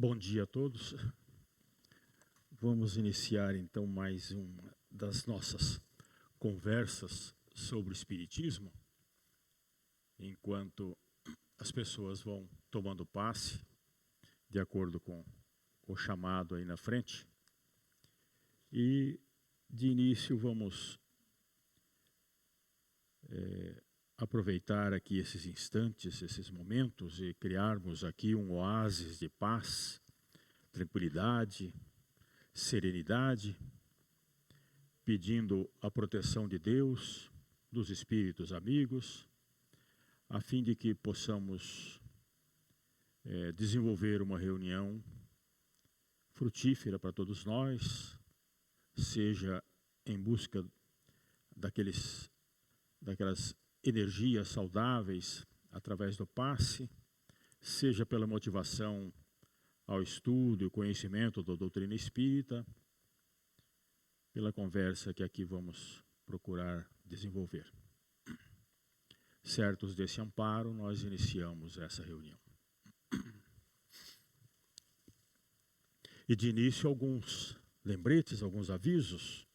Bom dia a todos. Vamos iniciar então mais uma das nossas conversas sobre o Espiritismo, enquanto as pessoas vão tomando passe, de acordo com o chamado aí na frente. E de início vamos aproveitar aqui esses instantes, esses momentos e criarmos aqui um oásis de paz, tranquilidade, serenidade, pedindo a proteção de Deus, dos espíritos amigos, a fim de que possamos desenvolver uma reunião frutífera para todos nós, seja em busca daquelas energias saudáveis através do passe, seja pela motivação ao estudo e conhecimento da doutrina espírita, pela conversa que aqui vamos procurar desenvolver. Certos desse amparo, nós iniciamos essa reunião. E de início alguns lembretes, alguns avisos.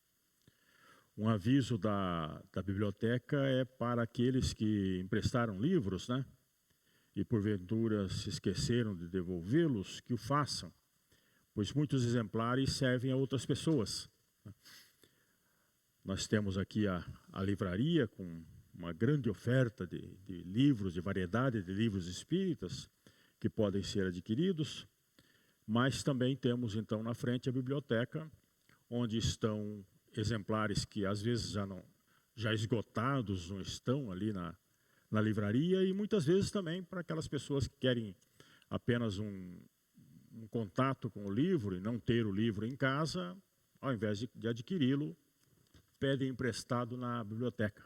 Um aviso da biblioteca é para aqueles que emprestaram livros, né? E porventura se esqueceram de devolvê-los, que o façam, pois muitos exemplares servem a outras pessoas. Nós temos aqui a livraria com uma grande oferta de livros, de variedade de livros espíritas, que podem ser adquiridos, mas também temos então na frente a biblioteca, onde estão exemplares que às vezes já esgotados não estão ali na livraria, e muitas vezes também para aquelas pessoas que querem apenas um contato com o livro e não ter o livro em casa, ao invés de adquiri-lo, pedem emprestado na biblioteca.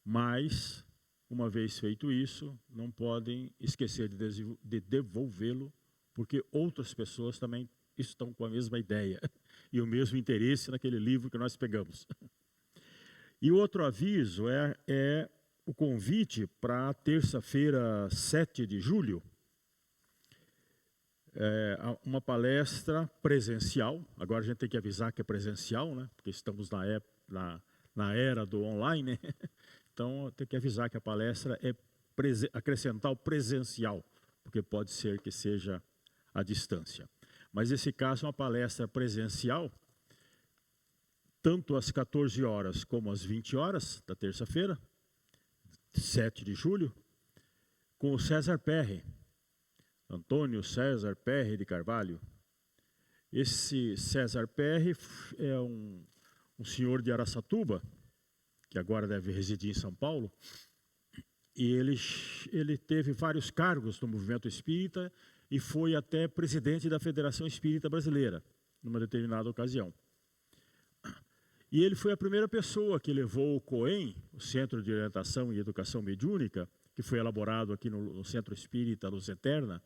Mas, uma vez feito isso, não podem esquecer de devolvê-lo, porque outras pessoas também estão com a mesma ideia e o mesmo interesse naquele livro que nós pegamos. E o outro aviso é o convite para terça-feira, 7 de julho, uma palestra presencial. Agora a gente tem que avisar que é presencial, né? Porque estamos na era do online, né? Então tem que avisar que a palestra é acrescentar o presencial, porque pode ser que seja à distância. Mas nesse caso é uma palestra presencial, tanto às 14 horas como às 20 horas da terça-feira, 7 de julho, com o César Perry, Antônio César Perry de Carvalho. Esse César Perry é um senhor de Araçatuba, que agora deve residir em São Paulo, e ele teve vários cargos no movimento espírita e foi até presidente da Federação Espírita Brasileira, numa determinada ocasião. E ele foi a primeira pessoa que levou o COEM, o Centro de Orientação e Educação Mediúnica, que foi elaborado aqui no Centro Espírita Luz Eterna,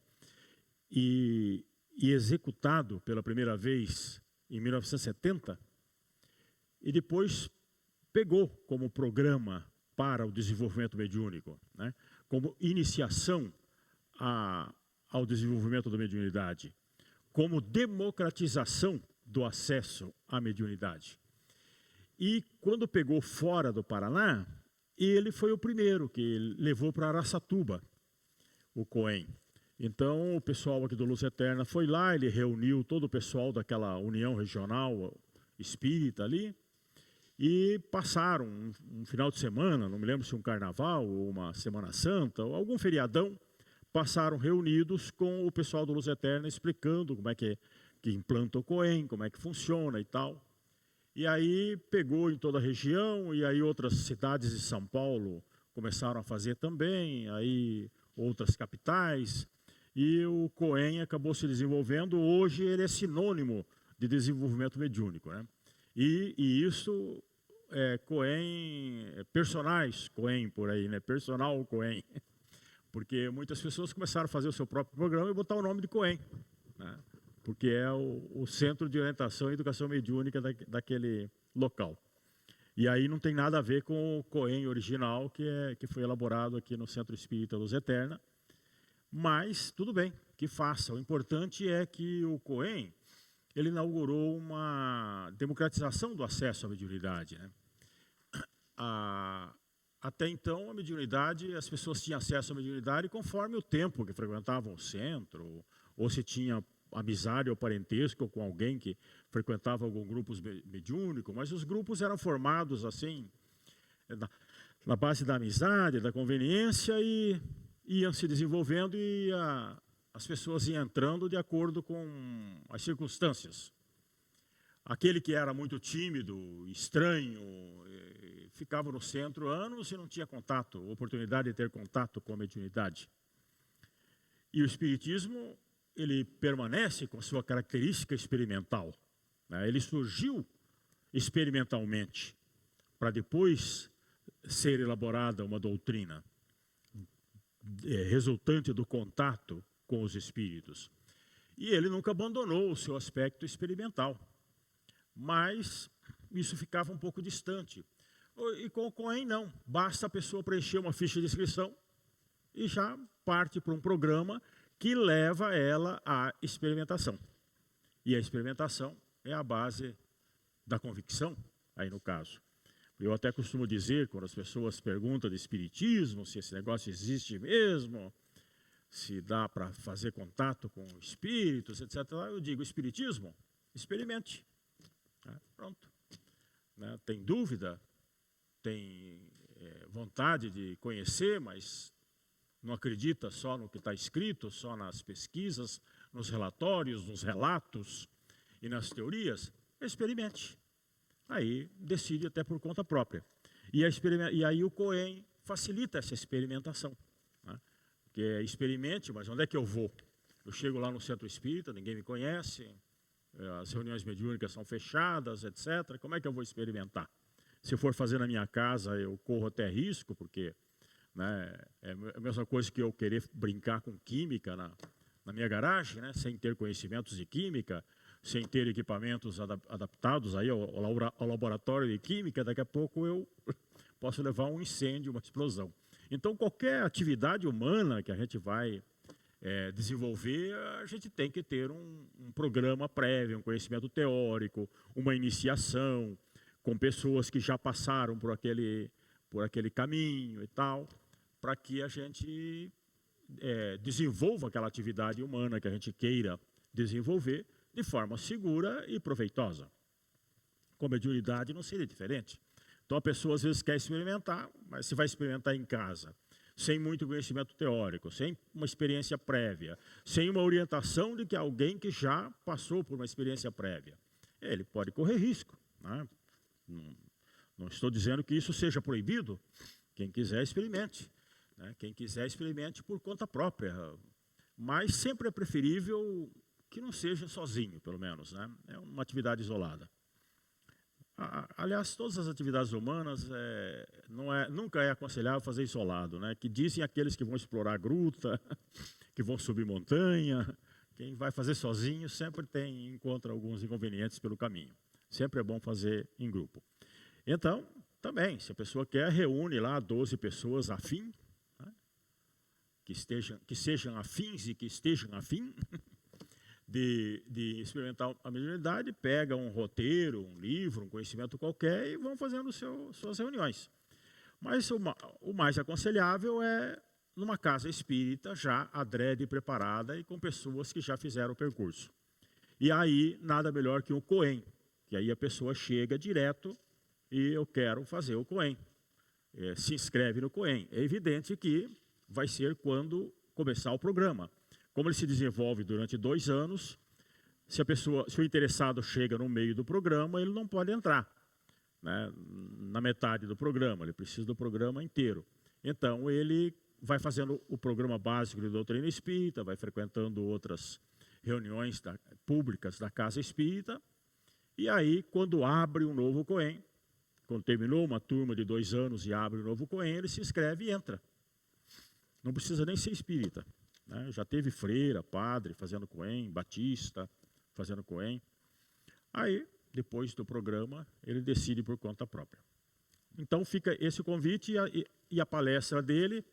e executado pela primeira vez em 1970, e depois pegou como programa para o desenvolvimento mediúnico, né? Como iniciação ao desenvolvimento da mediunidade, como democratização do acesso à mediunidade. E quando pegou fora do Paraná, ele foi o primeiro que levou para Araçatuba o COEM. Então o pessoal aqui do Luz Eterna foi lá, ele reuniu todo o pessoal daquela União Regional Espírita ali, e passaram um final de semana, não me lembro se um carnaval ou uma Semana Santa, ou algum feriadão, passaram reunidos com o pessoal do Luz Eterna, explicando como é que implanta o COEM, como é que funciona e tal. E aí pegou em toda a região, e aí outras cidades de São Paulo começaram a fazer também, aí outras capitais, e o COEM acabou se desenvolvendo. Hoje ele é sinônimo de desenvolvimento mediúnico, né? E isso COEM, personagens COEM por aí, né? Personal COEM. Porque muitas pessoas começaram a fazer o seu próprio programa e botar o nome de COEM, né? Porque é o Centro de Orientação e Educação Mediúnica daquele local. E aí não tem nada a ver com o COEM original, que foi elaborado aqui no Centro Espírita Luz Eterna. Mas, tudo bem, que faça. O importante é que o Cohen, ele inaugurou uma democratização do acesso à mediunidade, né? Até então, a mediunidade, as pessoas tinham acesso à mediunidade conforme o tempo que frequentavam o centro, ou se tinha amizade ou parentesco com alguém que frequentava algum grupo mediúnico, mas os grupos eram formados assim, na base da amizade, da conveniência, e iam se desenvolvendo e as pessoas iam entrando de acordo com as circunstâncias. Aquele que era muito tímido, estranho, ficava no centro anos e não tinha contato, oportunidade de ter contato com a mediunidade. E o espiritismo, ele permanece com sua característica experimental, né? Ele surgiu experimentalmente, para depois ser elaborada uma doutrina resultante do contato com os espíritos. E ele nunca abandonou o seu aspecto experimental, mas isso ficava um pouco distante. E com o Cohen não, basta a pessoa preencher uma ficha de inscrição e já parte para um programa que leva ela à experimentação. E a experimentação é a base da convicção, aí no caso. Eu até costumo dizer, quando as pessoas perguntam de espiritismo, se esse negócio existe mesmo, se dá para fazer contato com espíritos, etc., eu digo, espiritismo, experimente. Pronto. Tem dúvida, tem vontade de conhecer, mas não acredita só no que está escrito, só nas pesquisas, nos relatórios, nos relatos e nas teorias, experimente. Aí decide até por conta própria. E aí o Cohen facilita essa experimentação, né? Porque experimente, mas onde é que eu vou? Eu chego lá no centro espírita, ninguém me conhece, as reuniões mediúnicas são fechadas, etc. Como é que eu vou experimentar? Se eu for fazer na minha casa, eu corro até risco, porque, né, é a mesma coisa que eu querer brincar com química na minha garagem, né, sem ter conhecimentos de química, sem ter equipamentos adaptados aí ao laboratório de química, daqui a pouco eu posso levar um incêndio, uma explosão. Então, qualquer atividade humana que a gente vai desenvolver, a gente tem que ter um programa prévio, um conhecimento teórico, uma iniciação, com pessoas que já passaram por aquele caminho e tal, para que a gente desenvolva aquela atividade humana que a gente queira desenvolver de forma segura e proveitosa. Com a mediunidade não seria diferente. Então a pessoa às vezes quer experimentar, mas se vai experimentar em casa, sem muito conhecimento teórico, sem uma experiência prévia, sem uma orientação de que alguém que já passou por uma experiência prévia, ele pode correr risco, né? Não estou dizendo que isso seja proibido. Quem quiser, experimente, né? Quem quiser, experimente por conta própria. Mas sempre é preferível que não seja sozinho, pelo menos, né? É uma atividade isolada. Aliás, todas as atividades humanas nunca é aconselhável fazer isolado, né? Que dizem aqueles que vão explorar a gruta, que vão subir montanha. Quem vai fazer sozinho sempre encontra alguns inconvenientes pelo caminho. Sempre é bom fazer em grupo. Então, também, se a pessoa quer, reúne lá 12 pessoas afim, né? que sejam afins e que estejam afim de experimentar a mediunidade, pega um roteiro, um livro, um conhecimento qualquer e vão fazendo suas reuniões. Mas o mais aconselhável é numa casa espírita já adrede preparada e com pessoas que já fizeram o percurso. E aí, nada melhor que um Cohen, que aí a pessoa chega direto e eu quero fazer o Cohen. Se inscreve no Cohen. É evidente que vai ser quando começar o programa. Como ele se desenvolve durante 2 anos, se o interessado chega no meio do programa, ele não pode entrar, né, na metade do programa, ele precisa do programa inteiro. Então, ele vai fazendo o programa básico de doutrina espírita, vai frequentando outras reuniões públicas da Casa Espírita, e aí, quando abre um novo Cohen, quando terminou uma turma de 2 anos e abre um novo Cohen, ele se inscreve e entra. Não precisa nem ser espírita, né? Já teve freira, padre fazendo Cohen, batista fazendo Cohen. Aí, depois do programa, ele decide por conta própria. Então fica esse convite e a palestra dele,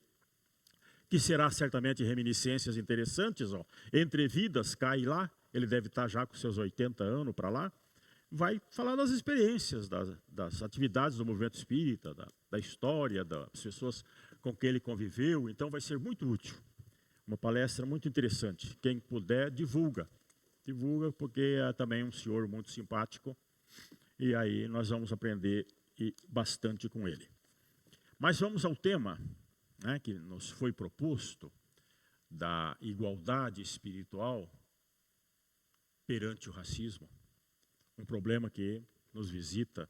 que será certamente reminiscências interessantes, ó. Entre Vidas, cai lá, ele deve estar já com seus 80 anos para lá, vai falar das experiências, das atividades do movimento espírita, da história, das pessoas com quem ele conviveu, então vai ser muito útil. Uma palestra muito interessante. Quem puder, divulga. Divulga, porque é também um senhor muito simpático, e aí nós vamos aprender bastante com ele. Mas vamos ao tema, né, que nos foi proposto, da igualdade espiritual perante o racismo. Um problema que nos visita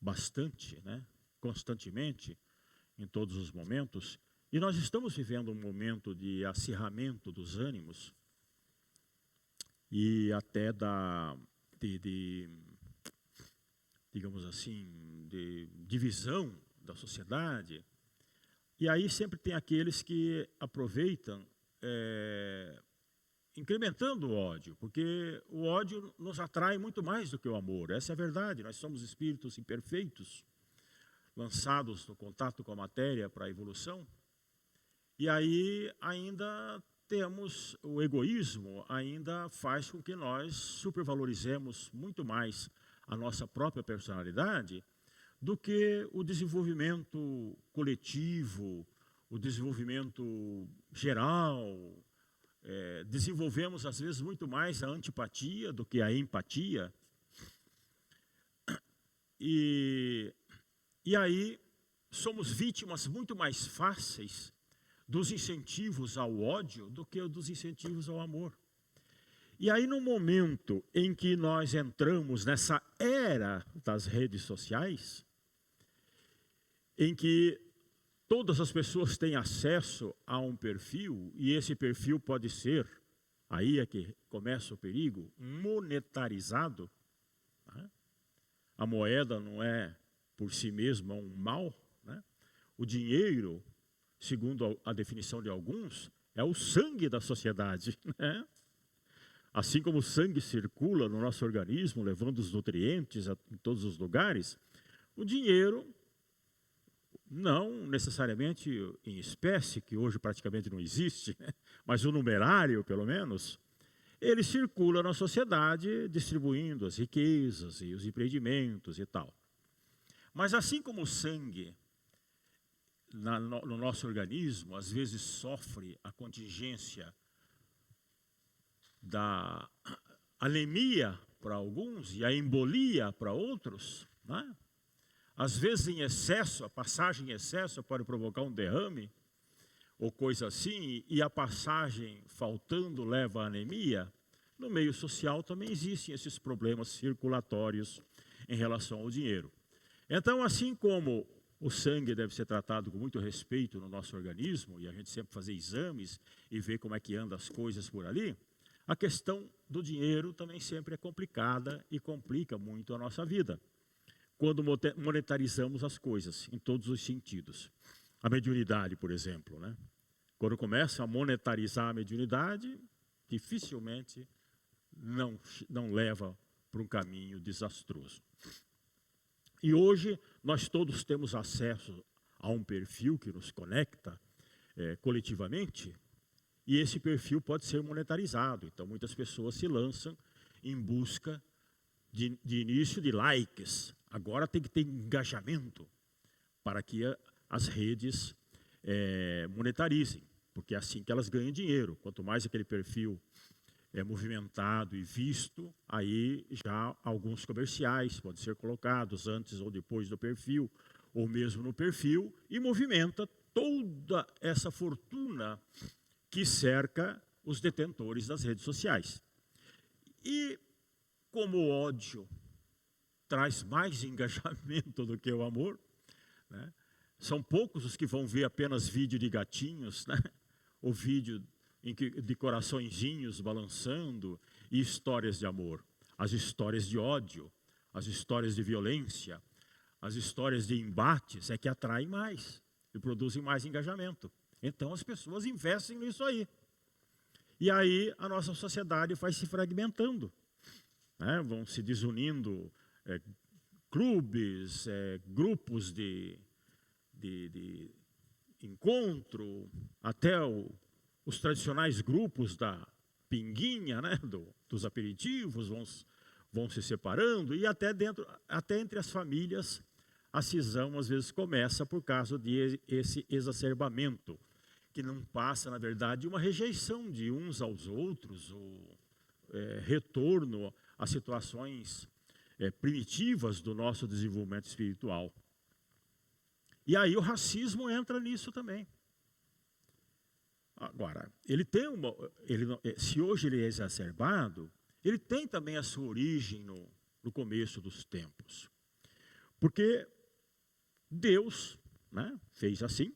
bastante, né, constantemente, em todos os momentos. E nós estamos vivendo um momento de acirramento dos ânimos e até digamos assim, de divisão da sociedade. E aí sempre tem aqueles que aproveitam, incrementando o ódio, porque o ódio nos atrai muito mais do que o amor. Essa é a verdade, nós somos espíritos imperfeitos, lançados no contato com a matéria para a evolução. E aí ainda temos o egoísmo, ainda faz com que nós supervalorizemos muito mais a nossa própria personalidade do que o desenvolvimento coletivo, o desenvolvimento geral. Desenvolvemos às vezes muito mais a antipatia do que a empatia. E aí somos vítimas muito mais fáceis dos incentivos ao ódio do que dos incentivos ao amor. E aí, no momento em que nós entramos nessa era das redes sociais, em que todas as pessoas têm acesso a um perfil, e esse perfil pode ser, aí é que começa o perigo, monetarizado. Né? A moeda não é por si mesma um mal, né? O dinheiro, segundo a definição de alguns, é o sangue da sociedade, né? Assim como o sangue circula no nosso organismo, levando os nutrientes em todos os lugares, o dinheiro, não necessariamente em espécie, que hoje praticamente não existe, mas o numerário, pelo menos, ele circula na sociedade distribuindo as riquezas e os empreendimentos e tal. Mas assim como o sangue no nosso organismo, às vezes sofre a contingência da anemia para alguns e a embolia para outros, né? Às vezes em excesso, a passagem em excesso pode provocar um derrame ou coisa assim, e a passagem faltando leva à anemia. No meio social também existem esses problemas circulatórios em relação ao dinheiro. Então, assim como o sangue deve ser tratado com muito respeito no nosso organismo, e a gente sempre fazer exames e ver como é que andam as coisas por ali, a questão do dinheiro também sempre é complicada e complica muito a nossa vida, quando monetarizamos as coisas, em todos os sentidos. A mediunidade, por exemplo, né? Quando começa a monetarizar a mediunidade, dificilmente não leva para um caminho desastroso. E hoje nós todos temos acesso a um perfil que nos conecta coletivamente, e esse perfil pode ser monetarizado. Então muitas pessoas se lançam em busca de início de likes. Agora tem que ter engajamento para que as redes monetarizem, porque é assim que elas ganham dinheiro. Quanto mais aquele perfil é movimentado e visto, aí já alguns comerciais podem ser colocados antes ou depois do perfil, ou mesmo no perfil, e movimenta toda essa fortuna que cerca os detentores das redes sociais. E como o ódio traz mais engajamento do que o amor, né? São poucos os que vão ver apenas vídeo de gatinhos, né? Ou vídeo de coraçõezinhos balançando, e histórias de amor. As histórias de ódio, as histórias de violência, as histórias de embates é que atraem mais e produzem mais engajamento. Então as pessoas investem nisso aí. E aí a nossa sociedade vai se fragmentando, né? Vão se desunindo clubes, grupos de encontro, até os tradicionais grupos da pinguinha, né, dos aperitivos vão se separando, e até entre as famílias a cisão às vezes começa por causa desse exacerbamento, que não passa, na verdade, de uma rejeição de uns aos outros, ou retorno a situações primitivas do nosso desenvolvimento espiritual. E aí o racismo entra nisso também. Agora, se hoje ele é exacerbado, ele tem também a sua origem no começo dos tempos. Porque Deus, né, fez assim.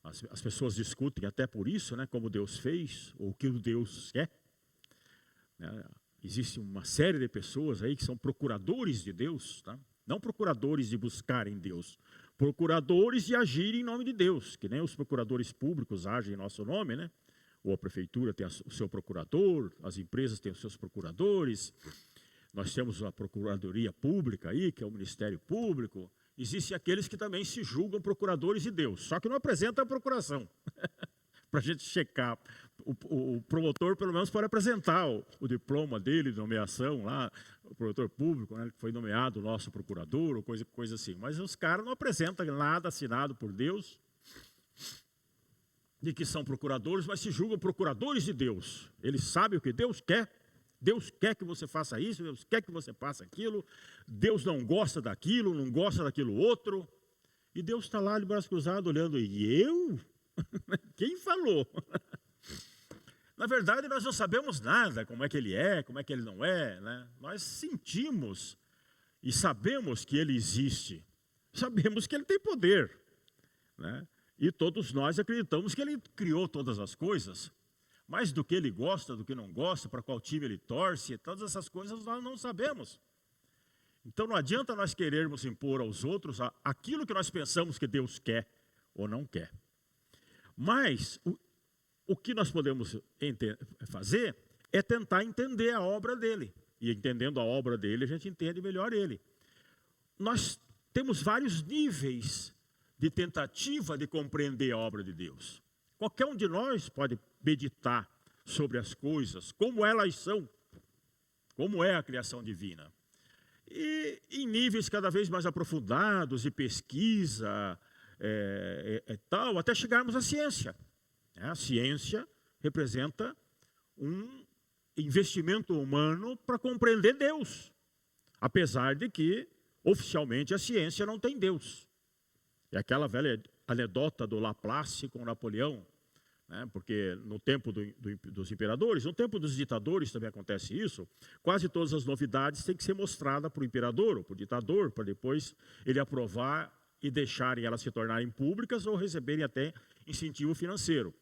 As pessoas discutem até por isso, né, como Deus fez, ou o que Deus quer. Existe uma série de pessoas aí que são procuradores de Deus, tá? Não procuradores de buscar em Deus, procuradores de agir em nome de Deus, que nem os procuradores públicos agem em nosso nome, né? Ou a prefeitura tem o seu procurador, as empresas têm os seus procuradores, nós temos a procuradoria pública aí, que é o Ministério Público. Existem aqueles que também se julgam procuradores de Deus, só que não apresentam a procuração. Para a gente checar. O promotor, pelo menos, pode apresentar o diploma dele de nomeação lá, o promotor público, né, que foi nomeado o nossa procurador, ou coisa assim. Mas os caras não apresentam nada assinado por Deus, de que são procuradores, mas se julgam procuradores de Deus. Eles sabem o que Deus quer. Deus quer que você faça isso, Deus quer que você faça aquilo. Deus não gosta daquilo, não gosta daquilo outro. E Deus está lá de braço cruzado olhando, e eu? Quem falou? Na verdade, nós não sabemos nada, como é que ele não é, né? Nós sentimos e sabemos que ele existe, sabemos que ele tem poder, né? E todos nós acreditamos que ele criou todas as coisas, mas do que ele gosta, do que não gosta, para qual time ele torce, todas essas coisas nós não sabemos. Então não adianta nós querermos impor aos outros aquilo que nós pensamos que Deus quer ou não quer. Mas o que nós podemos fazer é tentar entender a obra dele. E entendendo a obra dele, a gente entende melhor ele. Nós temos vários níveis de tentativa de compreender a obra de Deus. Qualquer um de nós pode meditar sobre as coisas, como elas são, como é a criação divina. E em níveis cada vez mais aprofundados de pesquisa, tal, até chegarmos à ciência. A ciência representa um investimento humano para compreender Deus, apesar de que, oficialmente, a ciência não tem Deus. É aquela velha anedota do Laplace com Napoleão, né? Porque no tempo dos imperadores, no tempo dos ditadores também acontece isso, quase todas as novidades têm que ser mostradas para o imperador ou para o ditador, para depois ele aprovar e deixarem elas se tornarem públicas ou receberem até incentivo financeiro.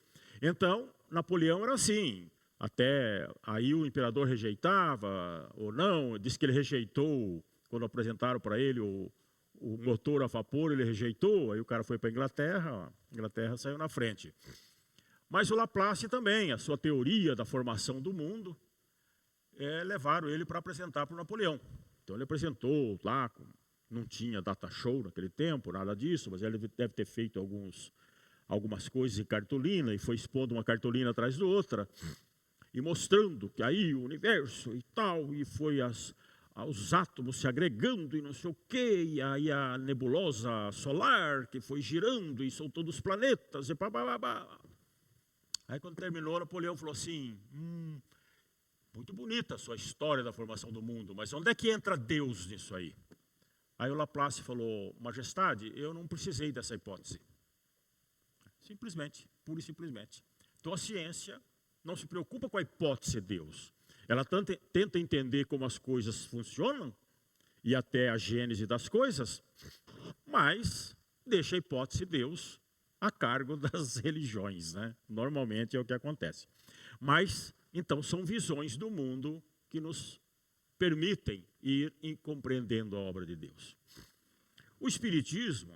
Então, Napoleão era assim, até aí o imperador rejeitava ou não, disse que ele rejeitou, quando apresentaram para ele o motor a vapor, ele rejeitou, aí o cara foi para a Inglaterra saiu na frente. Mas o Laplace também, a sua teoria da formação do mundo, levaram ele para apresentar para o Napoleão. Então ele apresentou lá, não tinha data show naquele tempo, nada disso, mas ele deve ter feito algumas coisas em cartolina, e foi expondo uma cartolina atrás da outra, e mostrando que aí o universo e tal, e foi os átomos se agregando e não sei o quê, e aí a nebulosa solar que foi girando e soltou dos planetas, e pá. Aí quando terminou, Napoleão falou assim, muito bonita a sua história da formação do mundo, mas onde é que entra Deus nisso aí? Aí o Laplace falou, majestade, eu não precisei dessa hipótese. Simplesmente, pura e simplesmente. Então a ciência não se preocupa com a hipótese de Deus. Ela tenta entender como as coisas funcionam e até a gênese das coisas, mas deixa a hipótese de Deus a cargo das religiões, né? Normalmente é o que acontece. Mas, então, são visões do mundo que nos permitem ir compreendendo a obra de Deus. O Espiritismo,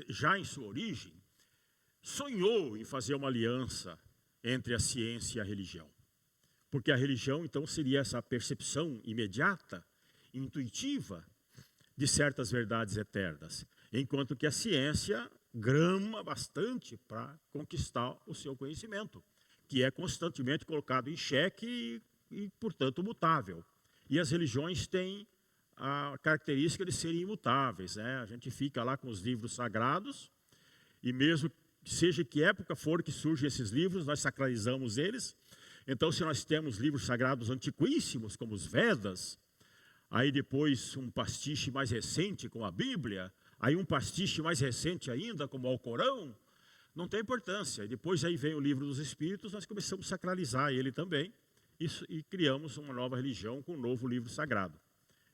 já em sua origem, sonhou em fazer uma aliança entre a ciência e a religião. Porque a religião, então, seria essa percepção imediata, intuitiva, de certas verdades eternas. enquanto que a ciência grama bastante para conquistar o seu conhecimento, que é constantemente colocado em xeque e, portanto, mutável. E as religiões têm a característica de serem imutáveis, né? A gente fica lá com os livros sagrados, e mesmo seja que época for que surgem esses livros, nós sacralizamos eles. Então, se nós temos livros sagrados antiquíssimos, como os Vedas, aí depois um pastiche mais recente, como a Bíblia, aí um pastiche mais recente ainda, como o Alcorão, não tem importância. E depois aí vem o livro dos Espíritos, nós começamos a sacralizar ele também, e criamos uma nova religião com um novo livro sagrado.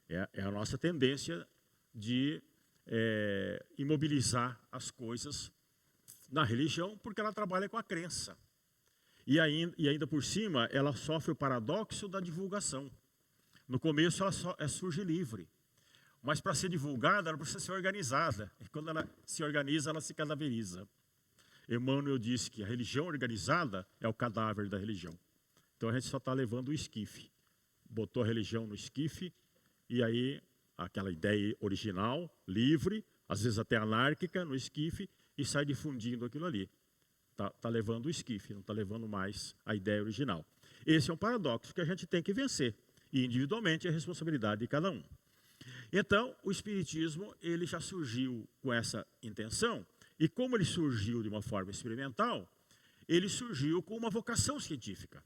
É a nossa tendência de imobilizar as coisas na religião, porque ela trabalha com a crença. E ainda por cima, ela sofre o paradoxo da divulgação. No começo, ela surge livre. Mas para ser divulgada, ela precisa ser organizada. E quando ela se organiza, ela se cadaveriza. Emmanuel disse que a religião organizada é o cadáver da religião. Então a gente só está levando o esquife. Botou a religião no esquife, e aí aquela ideia original, livre, às vezes até anárquica, no esquife, e sai difundindo aquilo ali. Está levando o esquife, não está levando mais a ideia original. Esse é um paradoxo que a gente tem que vencer. E individualmente é a responsabilidade de cada um. Então, o Espiritismo ele já surgiu com essa intenção, e como ele surgiu de uma forma experimental, ele surgiu com uma vocação científica.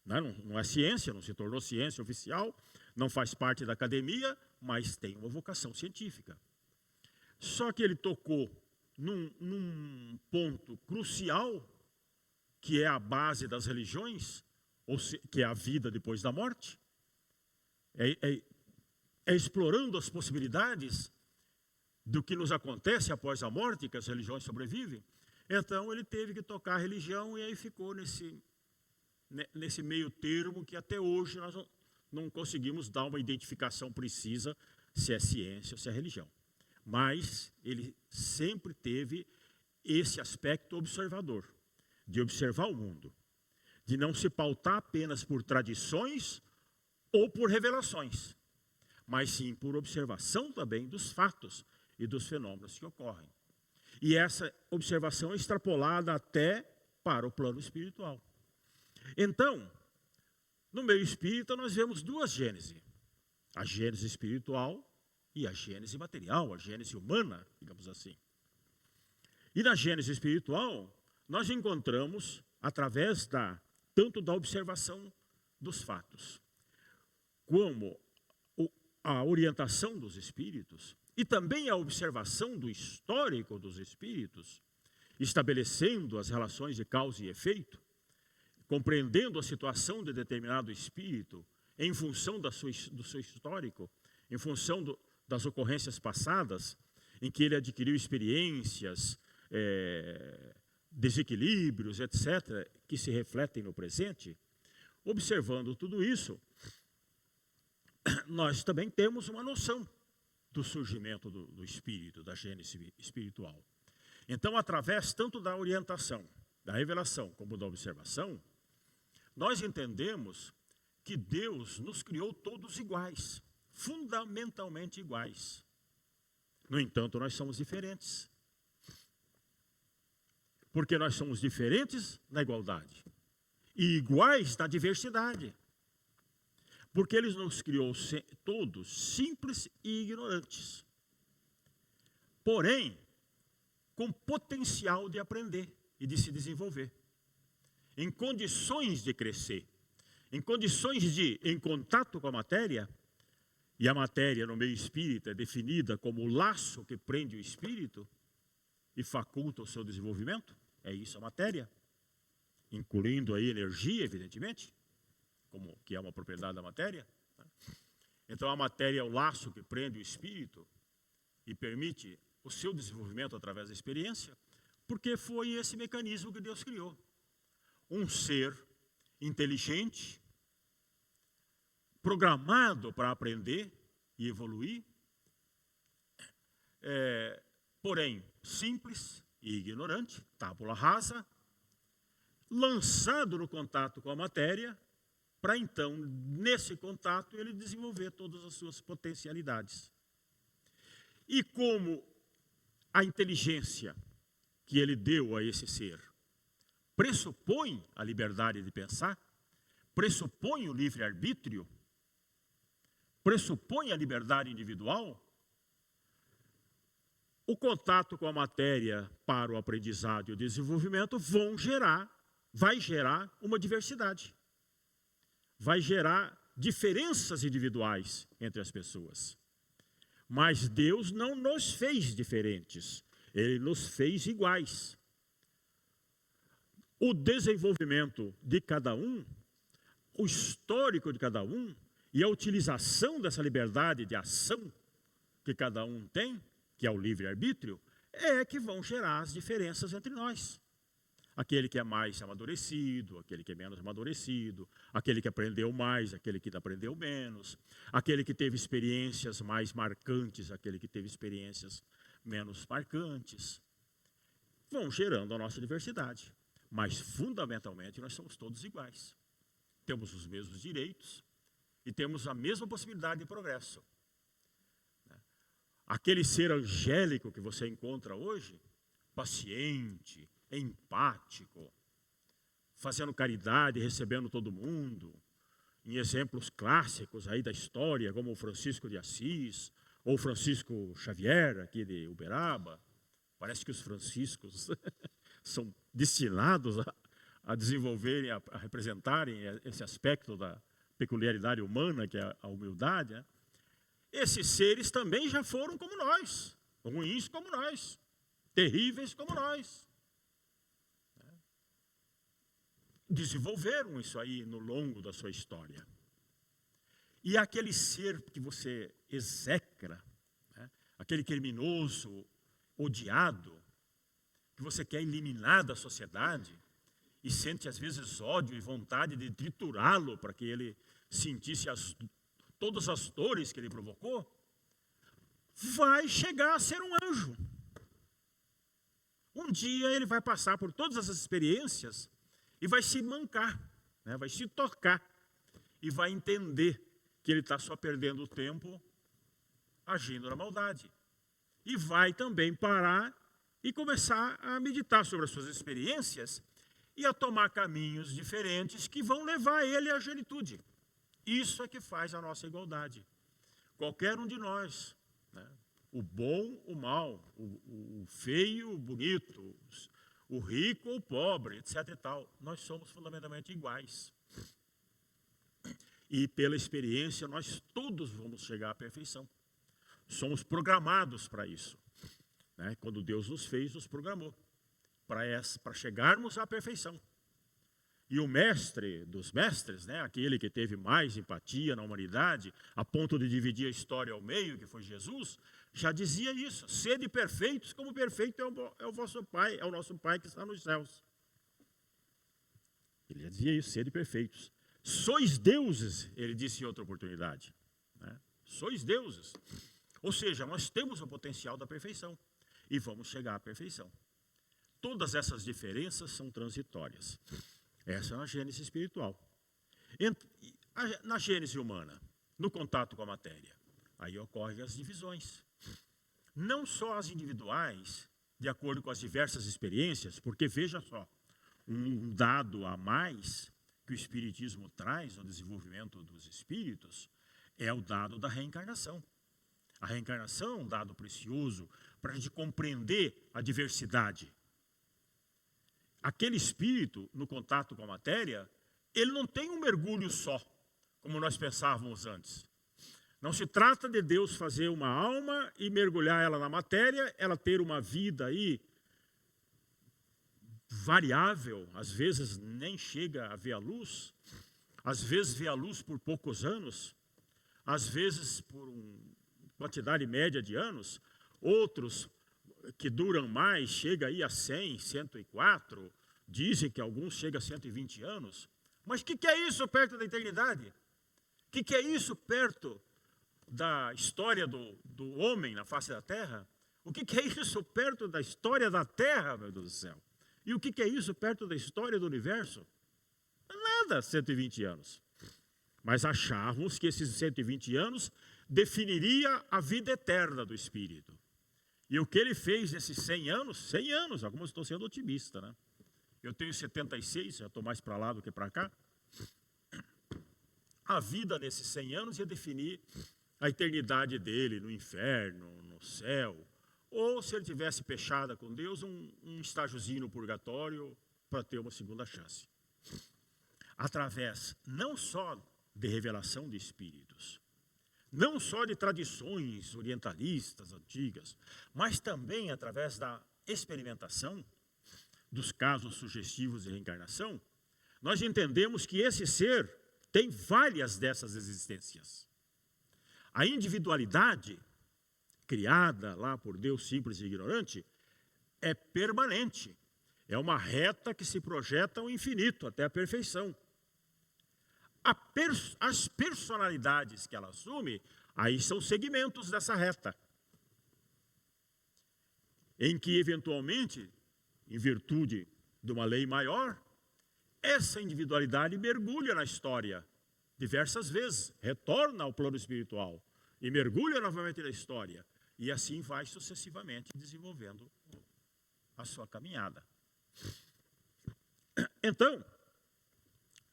Não é ciência, não se tornou ciência oficial, não faz parte da academia, mas tem uma vocação científica. Só que ele tocou num ponto crucial, que é a base das religiões, que é a vida depois da morte, explorando as possibilidades do que nos acontece após a morte, que as religiões sobrevivem. Então ele teve que tocar a religião, e aí ficou nesse meio termo que até hoje nós não conseguimos dar uma identificação precisa se é ciência ou se é religião. Mas ele sempre teve esse aspecto observador, de observar o mundo, de não se pautar apenas por tradições ou por revelações, mas sim por observação também dos fatos e dos fenômenos que ocorrem. E essa observação é extrapolada até para o plano espiritual. Então, no meio espírita nós vemos duas gêneses, a gênese espiritual e a gênese material, a gênese humana, digamos assim. E na gênese espiritual, nós encontramos, através tanto da observação dos fatos, como a orientação dos espíritos, e também a observação do histórico dos espíritos, estabelecendo as relações de causa e efeito, compreendendo a situação de determinado espírito em função do seu histórico, em função das ocorrências passadas, em que ele adquiriu experiências, desequilíbrios, etc., que se refletem no presente. Observando tudo isso, nós também temos uma noção do surgimento do espírito, da gênese espiritual. Então, através tanto da orientação, da revelação, como da observação, nós entendemos que Deus nos criou todos iguais, fundamentalmente iguais. No entanto, nós somos diferentes. Porque nós somos diferentes na igualdade e iguais na diversidade. Porque Ele nos criou todos simples e ignorantes, porém, com potencial de aprender e de se desenvolver, em condições de crescer, em condições de, em contato com a matéria, e a matéria no meio espírita é definida como o laço que prende o espírito e faculta o seu desenvolvimento, é isso a matéria, incluindo aí energia, evidentemente, que é uma propriedade da matéria. Então a matéria é o laço que prende o espírito e permite o seu desenvolvimento através da experiência, porque foi esse mecanismo que Deus criou. Um ser inteligente, programado para aprender e evoluir, porém simples e ignorante, tábula rasa, lançado no contato com a matéria, para então, nesse contato, ele desenvolver todas as suas potencialidades. E como a inteligência que ele deu a esse ser pressupõe a liberdade de pensar, pressupõe o livre-arbítrio, pressupõe a liberdade individual. O contato com a matéria para o aprendizado e o desenvolvimento vai gerar uma diversidade. Vai gerar diferenças individuais entre as pessoas. Mas Deus não nos fez diferentes. Ele nos fez iguais. O desenvolvimento de cada um, o histórico de cada um e a utilização dessa liberdade de ação que cada um tem, que é o livre-arbítrio, é que vão gerar as diferenças entre nós. Aquele que é mais amadurecido, aquele que é menos amadurecido, aquele que aprendeu mais, aquele que aprendeu menos, aquele que teve experiências mais marcantes, aquele que teve experiências menos marcantes. Vão gerando a nossa diversidade. Mas, fundamentalmente, nós somos todos iguais. Temos os mesmos direitos e temos a mesma possibilidade de progresso. Aquele ser angélico que você encontra hoje, paciente, empático, fazendo caridade, recebendo todo mundo, em exemplos clássicos aí da história, como o Francisco de Assis, ou Francisco Xavier, aqui de Uberaba. Parece que os franciscos são destinados a desenvolverem, a representarem esse aspecto da peculiaridade humana, que é a humildade, né? Esses seres também já foram como nós, ruins como nós, terríveis como nós. Desenvolveram isso aí no longo da sua história. E aquele ser que você execra, né, aquele criminoso odiado, que você quer eliminar da sociedade, e sente às vezes ódio e vontade de triturá-lo para que ele sentisse todas as dores que ele provocou, vai chegar a ser um anjo. Um dia ele vai passar por todas essas experiências e vai se mancar, né? Vai se tocar e vai entender que ele está só perdendo o tempo agindo na maldade. E vai também parar e começar a meditar sobre as suas experiências e a tomar caminhos diferentes que vão levar ele à genitude. Isso é que faz a nossa igualdade. Qualquer um de nós, né? O bom, o mal, o feio, o bonito, o rico ou o pobre, etc. e tal, nós somos fundamentalmente iguais. E pela experiência, nós todos vamos chegar à perfeição. Somos programados para isso, né? Quando Deus nos fez, nos programou para chegarmos à perfeição. E o mestre dos mestres, né, aquele que teve mais empatia na humanidade, a ponto de dividir a história ao meio, que foi Jesus, já dizia isso: sede perfeitos, como perfeito é o vosso Pai, é o nosso Pai que está nos céus. Ele já dizia isso: sede perfeitos. Sois deuses, ele disse em outra oportunidade, né? Sois deuses. Ou seja, nós temos o potencial da perfeição e vamos chegar à perfeição. Todas essas diferenças são transitórias. Essa é a gênese espiritual. Na gênese humana, no contato com a matéria, aí ocorrem as divisões. Não só as individuais, de acordo com as diversas experiências, porque veja só, um dado a mais que o Espiritismo traz no desenvolvimento dos espíritos é o dado da reencarnação. A reencarnação é um dado precioso para a gente compreender a diversidade. Aquele espírito, no contato com a matéria, ele não tem um mergulho só, como nós pensávamos antes. Não se trata de Deus fazer uma alma e mergulhar ela na matéria, ela ter uma vida aí variável, às vezes nem chega a ver a luz, às vezes vê a luz por poucos anos, às vezes por uma quantidade média de anos, outros que duram mais, chega aí a 100, 104, dizem que alguns chegam a 120 anos. Mas o que é isso perto da eternidade? O que é isso perto da história do homem na face da terra? O que é isso perto da história da terra, meu Deus do céu? E o que é isso perto da história do universo? Nada, 120 anos. Mas achávamos que esses 120 anos definiria a vida eterna do espírito. E o que ele fez nesses 100 anos, alguns estão sendo otimistas, né? Eu tenho 76, já estou mais para lá do que para cá. A vida nesses 100 anos ia definir a eternidade dele no inferno, no céu, ou se ele tivesse fechada com Deus, um estágiozinho no purgatório para ter uma segunda chance. Através não só de revelação de espíritos, não só de tradições orientalistas antigas, mas também através da experimentação dos casos sugestivos de reencarnação, nós entendemos que esse ser tem várias dessas existências. A individualidade, criada lá por Deus simples e ignorante, é permanente. É uma reta que se projeta ao infinito, até a perfeição. As personalidades que ela assume, aí são segmentos dessa reta, em que, eventualmente, em virtude de uma lei maior, essa individualidade mergulha na história diversas vezes, retorna ao plano espiritual e mergulha novamente na história. E assim vai sucessivamente desenvolvendo a sua caminhada. Então,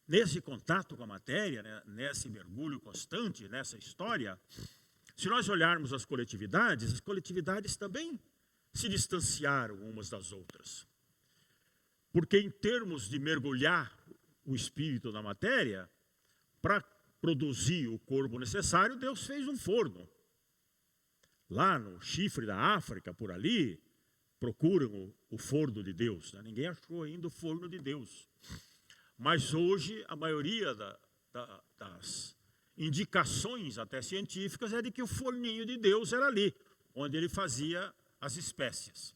nesse contato com a matéria, né, nesse mergulho constante, nessa história, se nós olharmos as coletividades também se distanciaram umas das outras. Porque em termos de mergulhar o espírito na matéria, para produzir o corpo necessário, Deus fez um forno. Lá no chifre da África, por ali, procuram o forno de Deus. Né? Ninguém achou ainda o forno de Deus. Mas hoje, a maioria das indicações até científicas é de que o forninho de Deus era ali, onde ele fazia as espécies.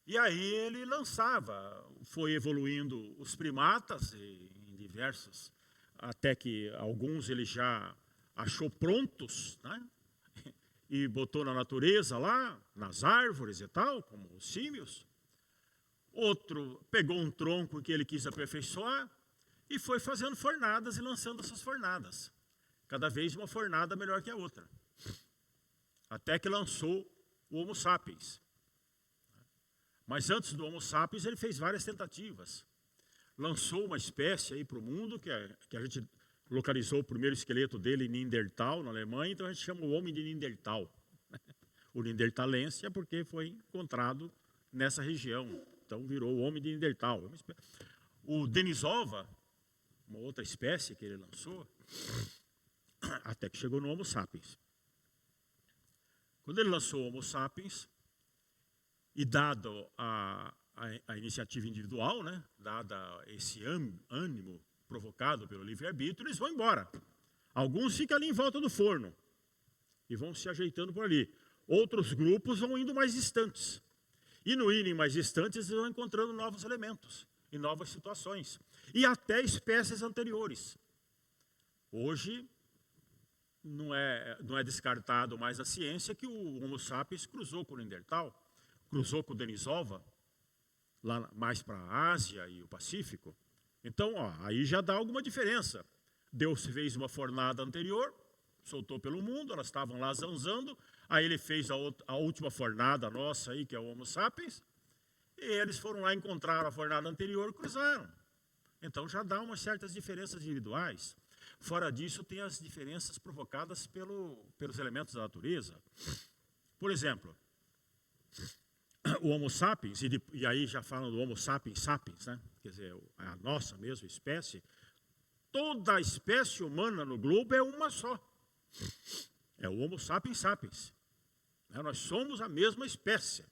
E aí ele lançava, foi evoluindo os primatas em diversos, até que alguns ele já achou prontos, né? E botou na natureza lá, nas árvores e tal, como os símios. Outro pegou um tronco que ele quis aperfeiçoar e foi fazendo fornadas e lançando essas fornadas. Cada vez uma fornada melhor que a outra. Até que lançou o Homo sapiens. Mas antes do Homo sapiens ele fez várias tentativas. Lançou uma espécie aí para o mundo, que a gente localizou o primeiro esqueleto dele em Neandertal, na Alemanha, então a gente chama o homem de Neandertal. O neandertalense é porque foi encontrado nessa região, então virou o homem de Neandertal. O Denisova, uma outra espécie que ele lançou, até que chegou no Homo sapiens. Quando ele lançou o Homo sapiens, e dado a iniciativa individual, né, dada esse ânimo provocado pelo livre-arbítrio, eles vão embora. Alguns ficam ali em volta do forno e vão se ajeitando por ali. Outros grupos vão indo mais distantes. E no irem mais distantes, eles vão encontrando novos elementos e novas situações. E até espécies anteriores. Hoje, não é descartado mais a ciência que o Homo sapiens cruzou com o Neandertal, cruzou com o Denisova, lá mais para a Ásia e o Pacífico. Então, aí já dá alguma diferença. Deus fez uma fornada anterior, soltou pelo mundo, elas estavam lá zanzando, aí ele fez a última fornada nossa aí, que é o Homo sapiens, e eles foram lá, encontraram a fornada anterior e cruzaram. Então já dá umas certas diferenças individuais. Fora disso, tem as diferenças provocadas pelos elementos da natureza. Por exemplo, o Homo sapiens, e aí já falam do Homo sapiens sapiens, né? Quer dizer, a nossa mesma espécie, toda a espécie humana no globo é uma só. É o Homo sapiens sapiens. Nós somos a mesma espécie.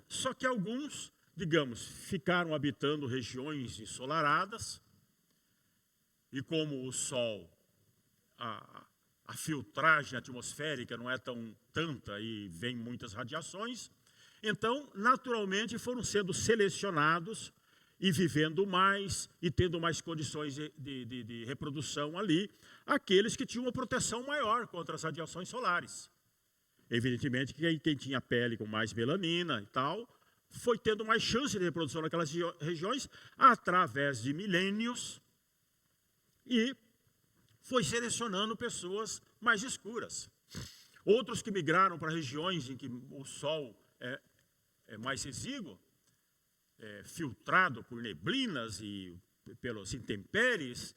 Só que alguns, digamos, ficaram habitando regiões ensolaradas, e como o Sol, a filtragem atmosférica não é tanta e vem muitas radiações, então, naturalmente, foram sendo selecionados e vivendo mais e tendo mais condições de reprodução ali, aqueles que tinham uma proteção maior contra as radiações solares. Evidentemente que quem tinha pele com mais melanina e tal, foi tendo mais chance de reprodução naquelas regiões através de milênios e foi selecionando pessoas mais escuras. Outros que migraram para regiões em que o sol é mais exíguo, filtrado por neblinas e pelas intempéries,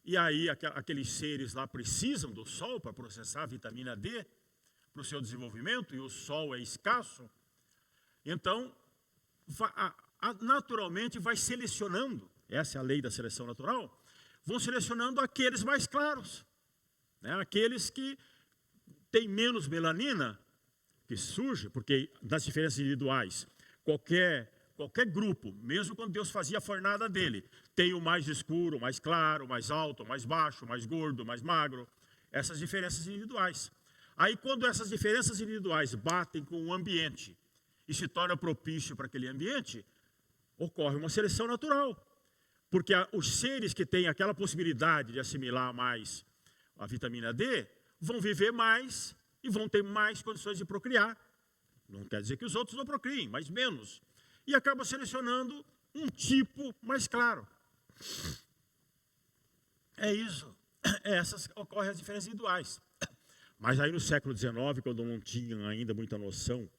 e aí aqueles seres lá precisam do sol para processar a vitamina D para o seu desenvolvimento, e o sol é escasso. Então, naturalmente vai selecionando, essa é a lei da seleção natural, vão selecionando aqueles mais claros, né? Aqueles que têm menos melanina, que surge, porque das diferenças individuais, qualquer grupo, mesmo quando Deus fazia a fornada dele, tem o mais escuro, o mais claro, o mais alto, o mais baixo, o mais gordo, o mais magro, essas diferenças individuais. Aí quando essas diferenças individuais batem com o ambiente e se torna propício para aquele ambiente, ocorre uma seleção natural. Porque os seres que têm aquela possibilidade de assimilar mais a vitamina D, vão viver mais e vão ter mais condições de procriar. Não quer dizer que os outros não procriem, mas menos. E acaba selecionando um tipo mais claro. É isso. Essas ocorrem as diferenças individuais. Mas aí no século XIX, quando não tinham ainda muita noção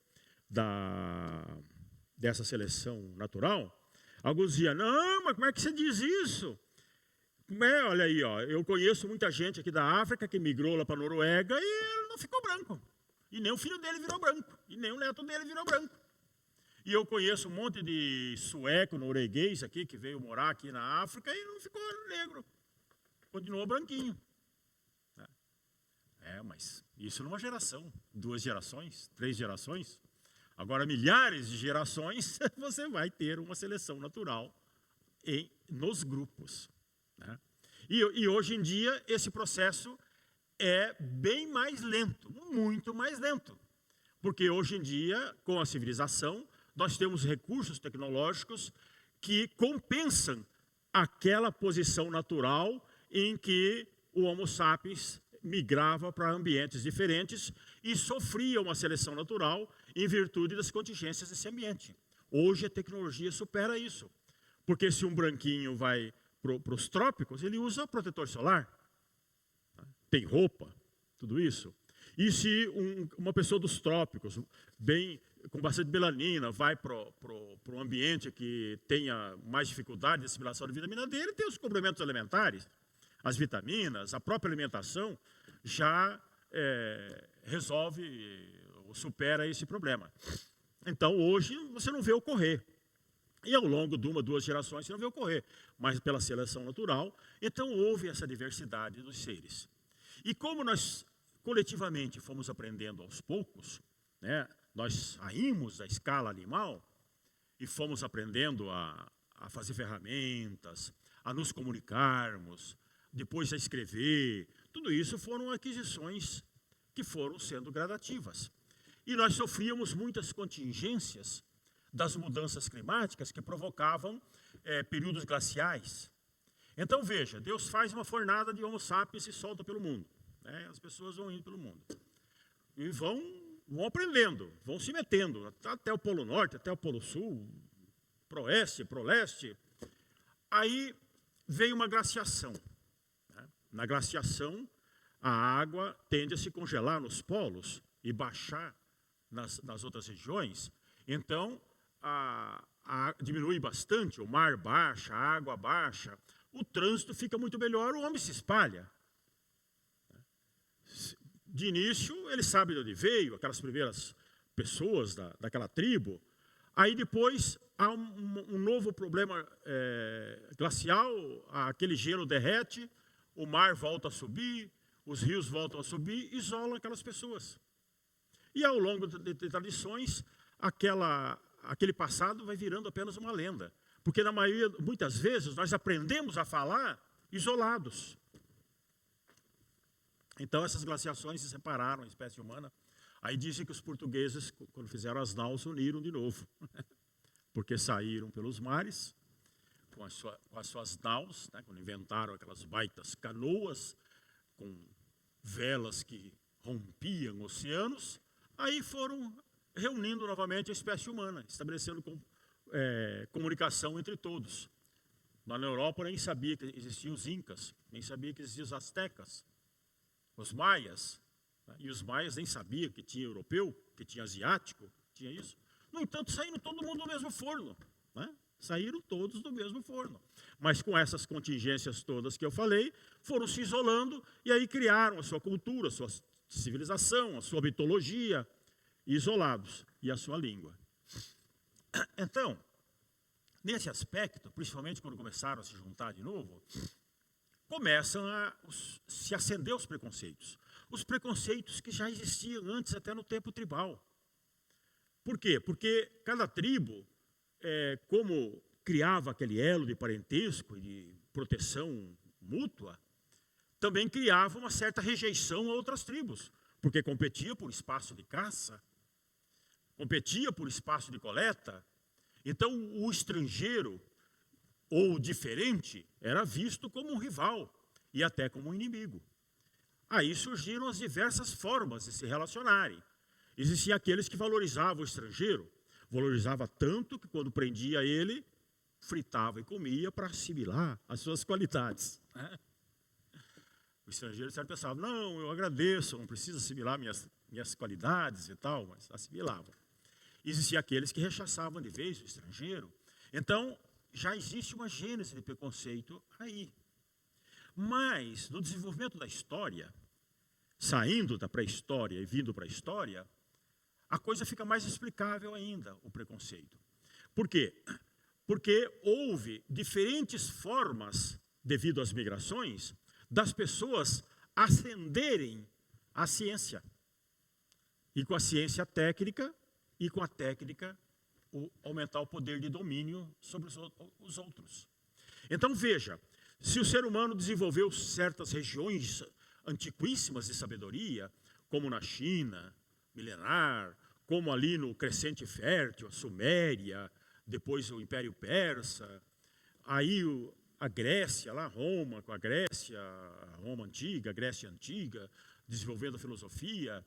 dessa seleção natural, alguns diziam, não, mas como é que você diz isso? Olha aí, ó, eu conheço muita gente aqui da África que migrou lá para a Noruega e ele não ficou branco. E nem o filho dele virou branco. E nem o neto dele virou branco. E eu conheço um monte de sueco, norueguês aqui, que veio morar aqui na África e não ficou negro. Continuou branquinho. Mas isso numa geração, 2 gerações, 3 gerações. Agora, milhares de gerações, você vai ter uma seleção natural nos grupos. Né? E hoje em dia, esse processo é bem mais lento, muito mais lento. Porque hoje em dia, com a civilização, nós temos recursos tecnológicos que compensam aquela posição natural em que o Homo sapiens migrava para ambientes diferentes e sofria uma seleção natural em virtude das contingências desse ambiente. Hoje a tecnologia supera isso, porque se um branquinho vai para os trópicos, ele usa protetor solar, tem roupa, tudo isso. E se uma pessoa dos trópicos, com bastante melanina, vai para um ambiente que tenha mais dificuldade de assimilação de vitamina D, ele tem os complementos alimentares, as vitaminas, a própria alimentação já resolve ou supera esse problema. Então, hoje, você não vê ocorrer. E ao longo de 1, 2 gerações, você não vê ocorrer. Mas pela seleção natural, então houve essa diversidade dos seres. E como nós, coletivamente, fomos aprendendo aos poucos, né, nós saímos da escala animal e fomos aprendendo a fazer ferramentas, a nos comunicarmos, depois a escrever. Tudo isso foram aquisições que foram sendo gradativas. E nós sofríamos muitas contingências das mudanças climáticas que provocavam períodos glaciais. Então, veja, Deus faz uma fornada de Homo sapiens e solta pelo mundo. Né? As pessoas vão indo pelo mundo. E vão aprendendo, vão se metendo, até o Polo Norte, até o Polo Sul, pro oeste, pro leste. Aí veio uma glaciação. Na glaciação, a água tende a se congelar nos polos e baixar nas outras regiões. Então, diminui bastante, o mar baixa, a água baixa, o trânsito fica muito melhor, o homem se espalha. De início, ele sabe de onde veio, aquelas primeiras pessoas daquela tribo. Aí depois há um novo problema glacial, aquele gelo derrete, o mar volta a subir, os rios voltam a subir, isolam aquelas pessoas. E ao longo de tradições, aquele passado vai virando apenas uma lenda. Porque muitas vezes, nós aprendemos a falar isolados. Então, essas glaciações se separaram a espécie humana. Aí dizem que os portugueses, quando fizeram as naus, uniram de novo. Porque saíram pelos mares, com as suas naus, né, quando inventaram aquelas baitas canoas, com velas que rompiam oceanos, aí foram reunindo novamente a espécie humana, estabelecendo comunicação entre todos. Lá na Europa nem sabia que existiam os incas, nem sabia que existiam os astecas, os maias, E os maias nem sabiam que tinha europeu, que tinha asiático, tinha isso. No entanto, saíram todo mundo do mesmo forno. Né? Saíram todos do mesmo forno. Mas com essas contingências todas que eu falei, foram se isolando e aí criaram a sua cultura, a sua civilização, a sua mitologia, isolados, e a sua língua. Então, nesse aspecto, principalmente quando começaram a se juntar de novo, começam a se acender os preconceitos. Os preconceitos que já existiam antes, até no tempo tribal. Por quê? Porque cada tribo, como criava aquele elo de parentesco e de proteção mútua, também criava uma certa rejeição a outras tribos, porque competia por espaço de caça, competia por espaço de coleta. Então, o estrangeiro ou o diferente era visto como um rival e até como um inimigo. Aí surgiram as diversas formas de se relacionarem. Existiam aqueles que valorizavam o estrangeiro, valorizava tanto que quando prendia ele, fritava e comia para assimilar as suas qualidades. O estrangeiro sempre pensava, não, eu agradeço, não preciso assimilar minhas qualidades e tal, mas assimilava. Existiam aqueles que rechaçavam de vez o estrangeiro. Então, já existe uma gênese de preconceito aí. Mas, no desenvolvimento da história, saindo da pré-história e vindo para a história, a coisa fica mais explicável ainda, o preconceito. Por quê? Porque houve diferentes formas, devido às migrações, das pessoas ascenderem à ciência. E com a ciência técnica, e com a técnica, aumentar o poder de domínio sobre os outros. Então veja, se o ser humano desenvolveu certas regiões antiquíssimas de sabedoria, como na China, milenar, como ali no Crescente Fértil, a Suméria, depois o Império Persa, aí a Grécia, lá Roma, com a Grécia, a Roma Antiga, a Grécia Antiga, desenvolvendo a filosofia,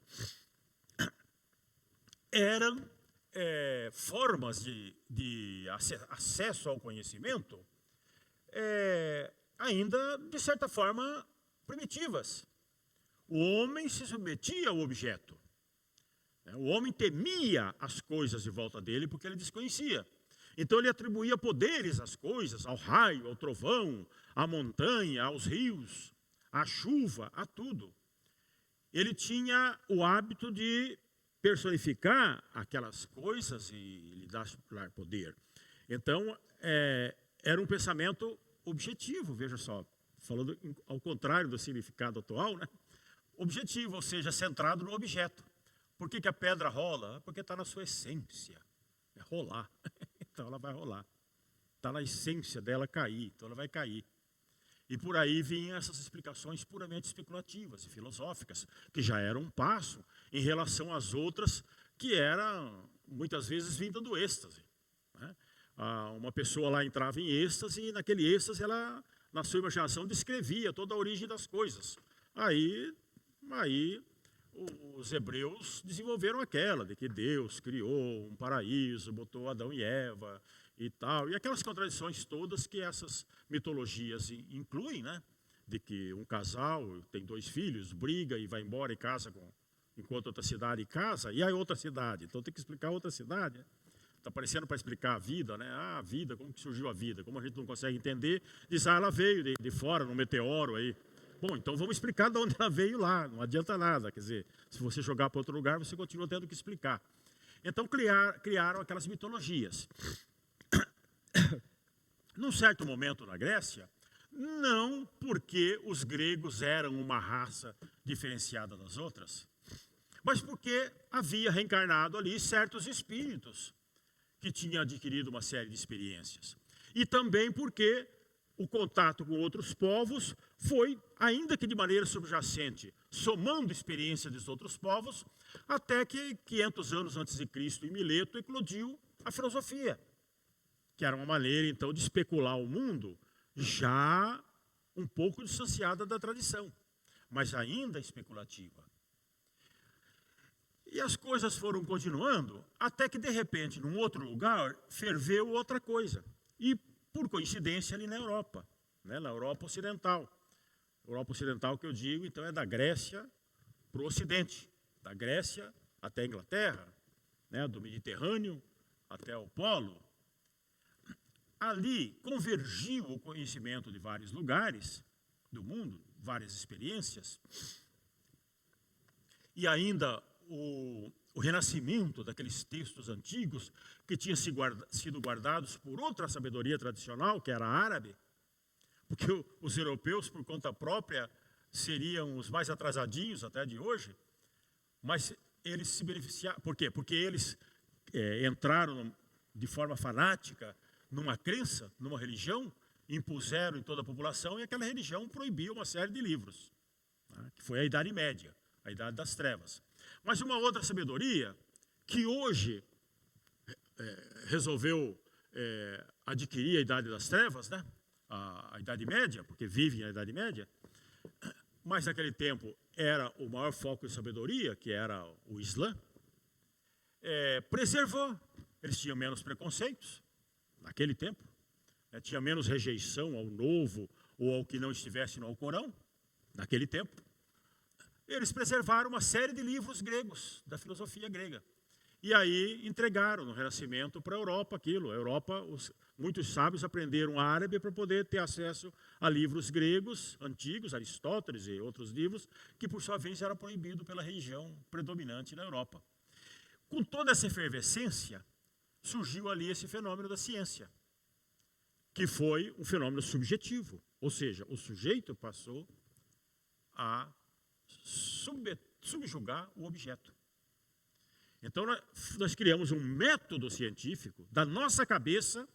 eram formas de acesso ao conhecimento ainda, de certa forma, primitivas. O homem se submetia ao objeto. O homem temia as coisas de volta dele porque ele desconhecia. Então ele atribuía poderes às coisas, ao raio, ao trovão, à montanha, aos rios, à chuva, a tudo. Ele tinha o hábito de personificar aquelas coisas e lhe dar poder. Então, era um pensamento objetivo, veja só, falando ao contrário do significado atual, né? Objetivo, ou seja, centrado no objeto. Por que a pedra rola? Porque está na sua essência, é rolar. Então ela vai rolar. Está na essência dela cair, então ela vai cair. E por aí vinham essas explicações puramente especulativas e filosóficas, que já eram um passo em relação às outras, que eram, muitas vezes, vinda do êxtase. Né? Uma pessoa lá entrava em êxtase, e naquele êxtase, ela, na sua imaginação, descrevia toda a origem das coisas. Aí os hebreus desenvolveram aquela, de que Deus criou um paraíso, botou Adão e Eva e tal, e aquelas contradições todas que essas mitologias incluem, né? De que um casal tem 2 filhos, briga e vai embora e casa enquanto outra cidade casa, e aí outra cidade, então tem que explicar outra cidade. Está parecendo para explicar a vida, né? A vida, como que surgiu a vida, como a gente não consegue entender, diz, ela veio de fora, num meteoro aí. Bom, então vamos explicar de onde ela veio lá, não adianta nada, quer dizer, se você jogar para outro lugar, você continua tendo que explicar. Então criaram aquelas mitologias. Num certo momento na Grécia, não porque os gregos eram uma raça diferenciada das outras, mas porque havia reencarnado ali certos espíritos que tinham adquirido uma série de experiências. E também porque o contato com outros povos foi, ainda que de maneira subjacente, somando experiência dos outros povos, até que 500 anos antes de Cristo, em Mileto, eclodiu a filosofia, que era uma maneira, então, de especular o mundo, já um pouco distanciada da tradição, mas ainda especulativa. E as coisas foram continuando, até que, de repente, num outro lugar, ferveu outra coisa. E, por coincidência, ali na Europa, né, na Europa Ocidental. Europa Ocidental, que eu digo, então, é da Grécia para o Ocidente, da Grécia até a Inglaterra, né, do Mediterrâneo até o Polo. Ali convergiu o conhecimento de vários lugares do mundo, várias experiências, e ainda o renascimento daqueles textos antigos que tinham sido guardados por outra sabedoria tradicional, que era árabe, porque os europeus, por conta própria, seriam os mais atrasadinhos até de hoje, mas eles se beneficiaram. Por quê? Porque eles entraram de forma fanática numa crença, numa religião, impuseram em toda a população e aquela religião proibiu uma série de livros, tá? Que foi a Idade Média, a Idade das Trevas. Mas uma outra sabedoria que hoje resolveu adquirir a Idade das Trevas, né? A Idade Média, porque vivem na Idade Média, mas naquele tempo era o maior foco de sabedoria, que era o Islã, preservou. Eles tinham menos preconceitos naquele tempo, né? Tinha menos rejeição ao novo ou ao que não estivesse no Alcorão, naquele tempo. Eles preservaram uma série de livros gregos, da filosofia grega. E aí entregaram no Renascimento para a Europa aquilo. A Europa, muitos sábios aprenderam árabe para poder ter acesso a livros gregos antigos, Aristóteles e outros livros, que por sua vez era proibido pela religião predominante na Europa. Com toda essa efervescência, surgiu ali esse fenômeno da ciência, que foi um fenômeno subjetivo, ou seja, o sujeito passou a subjugar o objeto. Então, nós criamos um método científico da nossa cabeça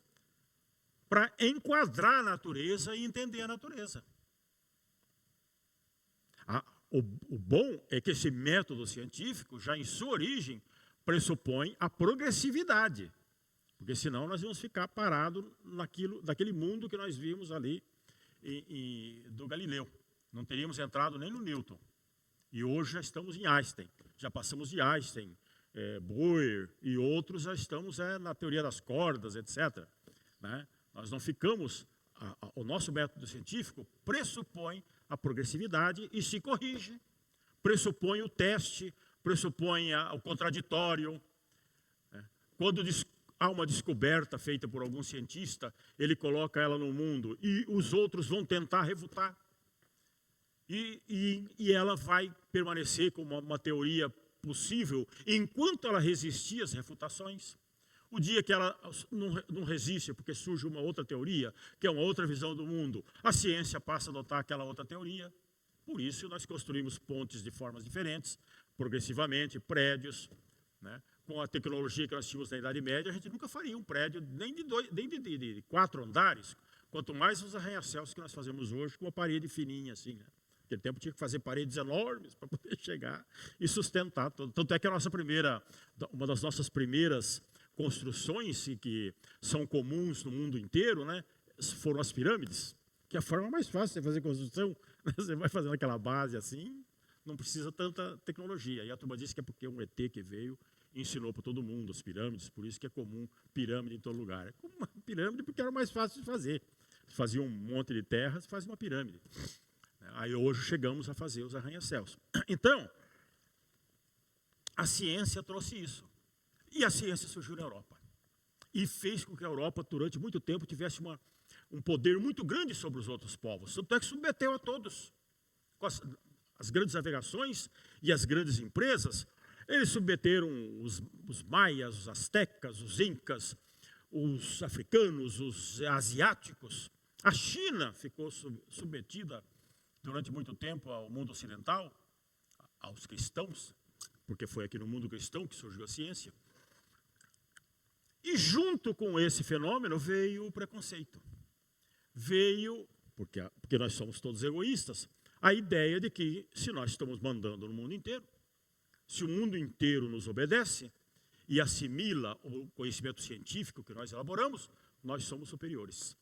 para enquadrar a natureza e entender a natureza. O bom é que esse método científico, já em sua origem, pressupõe a progressividade, porque senão nós vamos ficar parados naquele mundo que nós vimos ali do Galileu. Não teríamos entrado nem no Newton. E hoje já estamos em Einstein, já passamos de Einstein, Bohr e outros, já estamos na teoria das cordas, etc. Né? Nós não ficamos, o nosso método científico pressupõe a progressividade e se corrige, pressupõe o teste, pressupõe o contraditório. Né? Quando há uma descoberta feita por algum cientista, ele coloca ela no mundo e os outros vão tentar refutar. E ela vai permanecer como uma teoria possível enquanto ela resistir às refutações. O dia que ela não resiste, porque surge uma outra teoria, que é uma outra visão do mundo, a ciência passa a adotar aquela outra teoria. Por isso, nós construímos pontes de formas diferentes, progressivamente, prédios. Né? Com a tecnologia que nós tínhamos na Idade Média, a gente nunca faria um prédio nem de 4 andares, quanto mais os arranha-céus que nós fazemos hoje, com uma parede fininha assim, né? Naquele tempo tinha que fazer paredes enormes para poder chegar e sustentar tudo. Tanto é que uma das nossas primeiras construções que são comuns no mundo inteiro, né, foram as pirâmides, que é a forma mais fácil de fazer construção. Você vai fazendo aquela base assim, não precisa tanta tecnologia. E a turma disse que é porque um ET que veio e ensinou para todo mundo as pirâmides, por isso que é comum pirâmide em todo lugar. É como uma pirâmide porque era mais fácil de fazer. Se fazia um monte de terra, se faz uma pirâmide. Aí hoje chegamos a fazer os arranha-céus. Então, a ciência trouxe isso. E a ciência surgiu na Europa. E fez com que a Europa, durante muito tempo, tivesse um poder muito grande sobre os outros povos. Tanto é que submeteu a todos. Com as grandes navegações e as grandes empresas, eles submeteram os maias, os astecas, os incas, os africanos, os asiáticos. A China ficou submetida durante muito tempo ao mundo ocidental, aos cristãos, porque foi aqui no mundo cristão que surgiu a ciência. E junto com esse fenômeno veio o preconceito. Veio, porque nós somos todos egoístas, a ideia de que se nós estamos mandando no mundo inteiro, se o mundo inteiro nos obedece e assimila o conhecimento científico que nós elaboramos, nós somos superiores.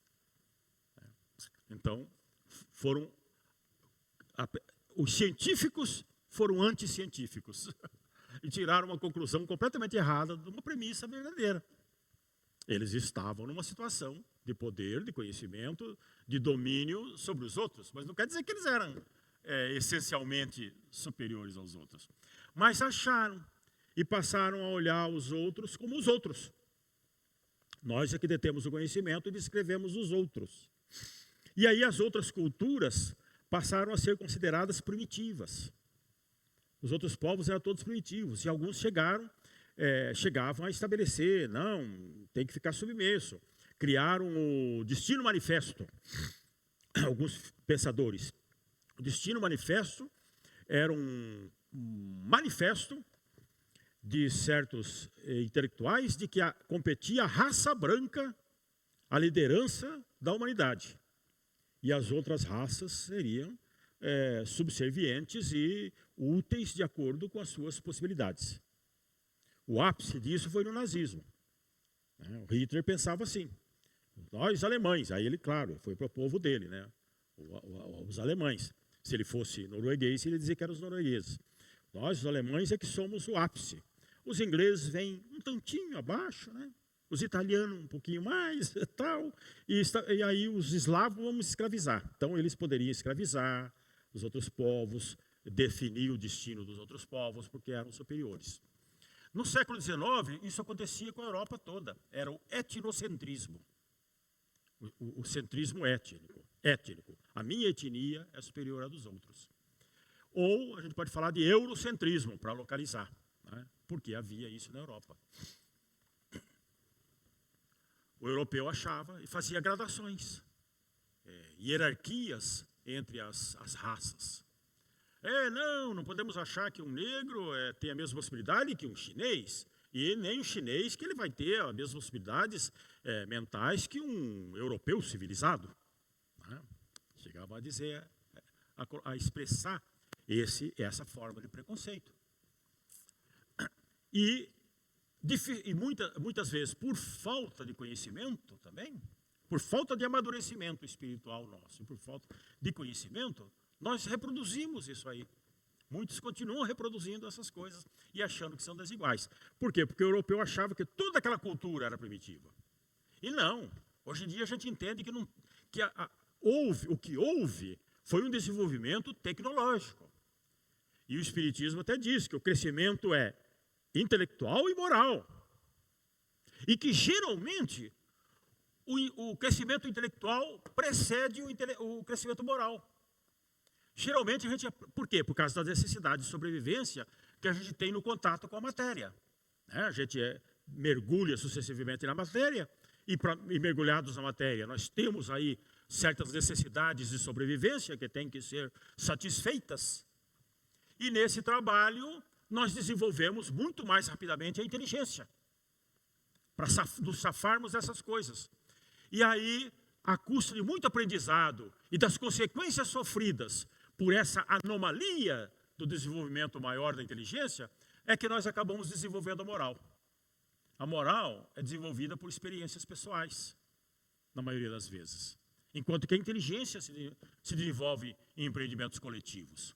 Então, os científicos foram anticientíficos e tiraram uma conclusão completamente errada de uma premissa verdadeira. Eles estavam numa situação de poder, de conhecimento, de domínio sobre os outros, mas não quer dizer que eles eram essencialmente superiores aos outros. Mas acharam e passaram a olhar os outros como os outros. Nós é que detemos o conhecimento e descrevemos os outros. E aí as outras culturas passaram a ser consideradas primitivas. Os outros povos eram todos primitivos e alguns chegavam a estabelecer, não, tem que ficar submisso. Criaram o Destino Manifesto, alguns pensadores. O Destino Manifesto era um manifesto de certos intelectuais de que competia a raça branca a liderança da humanidade. E as outras raças seriam subservientes e úteis de acordo com as suas possibilidades. O ápice disso foi no nazismo. O Hitler pensava assim, nós alemães, aí ele, claro, foi para o povo dele, né? Os alemães. Se ele fosse norueguês, ele dizia que eram os noruegueses. Nós, os alemães, é que somos o ápice. Os ingleses vêm um tantinho abaixo, né? Os italianos um pouquinho mais e tal. E aí os eslavos vamos escravizar. Então eles poderiam escravizar os outros povos, definir o destino dos outros povos, porque eram superiores. No século XIX, isso acontecia com a Europa toda. Era o etnocentrismo. O centrismo étnico. A minha etnia é superior à dos outros. Ou a gente pode falar de eurocentrismo, para localizar, né? Porque havia isso na Europa. O europeu achava e fazia gradações, hierarquias entre as raças. Não podemos achar que um negro tem a mesma possibilidade que um chinês, e nem o chinês que ele vai ter as mesmas possibilidades mentais que um europeu civilizado. Né? Chegava a dizer, a expressar essa forma de preconceito. E muitas vezes, por falta de conhecimento também, por falta de amadurecimento espiritual nosso, por falta de conhecimento, nós reproduzimos isso aí. Muitos continuam reproduzindo essas coisas e achando que são desiguais. Por quê? Porque o europeu achava que toda aquela cultura era primitiva. E não. Hoje em dia a gente entende que, o que houve foi um desenvolvimento tecnológico. E o Espiritismo até diz que o crescimento é intelectual e moral. E que geralmente o crescimento intelectual precede o crescimento moral. Geralmente por quê? Por causa da necessidade de sobrevivência que a gente tem no contato com a matéria. A gente mergulha sucessivamente na matéria e mergulhados na matéria nós temos aí certas necessidades de sobrevivência que têm que ser satisfeitas. E nesse trabalho nós desenvolvemos muito mais rapidamente a inteligência para nos safarmos dessas coisas. E aí, à custa de muito aprendizado e das consequências sofridas por essa anomalia do desenvolvimento maior da inteligência, é que nós acabamos desenvolvendo a moral. A moral é desenvolvida por experiências pessoais, na maioria das vezes. Enquanto que a inteligência se desenvolve em empreendimentos coletivos.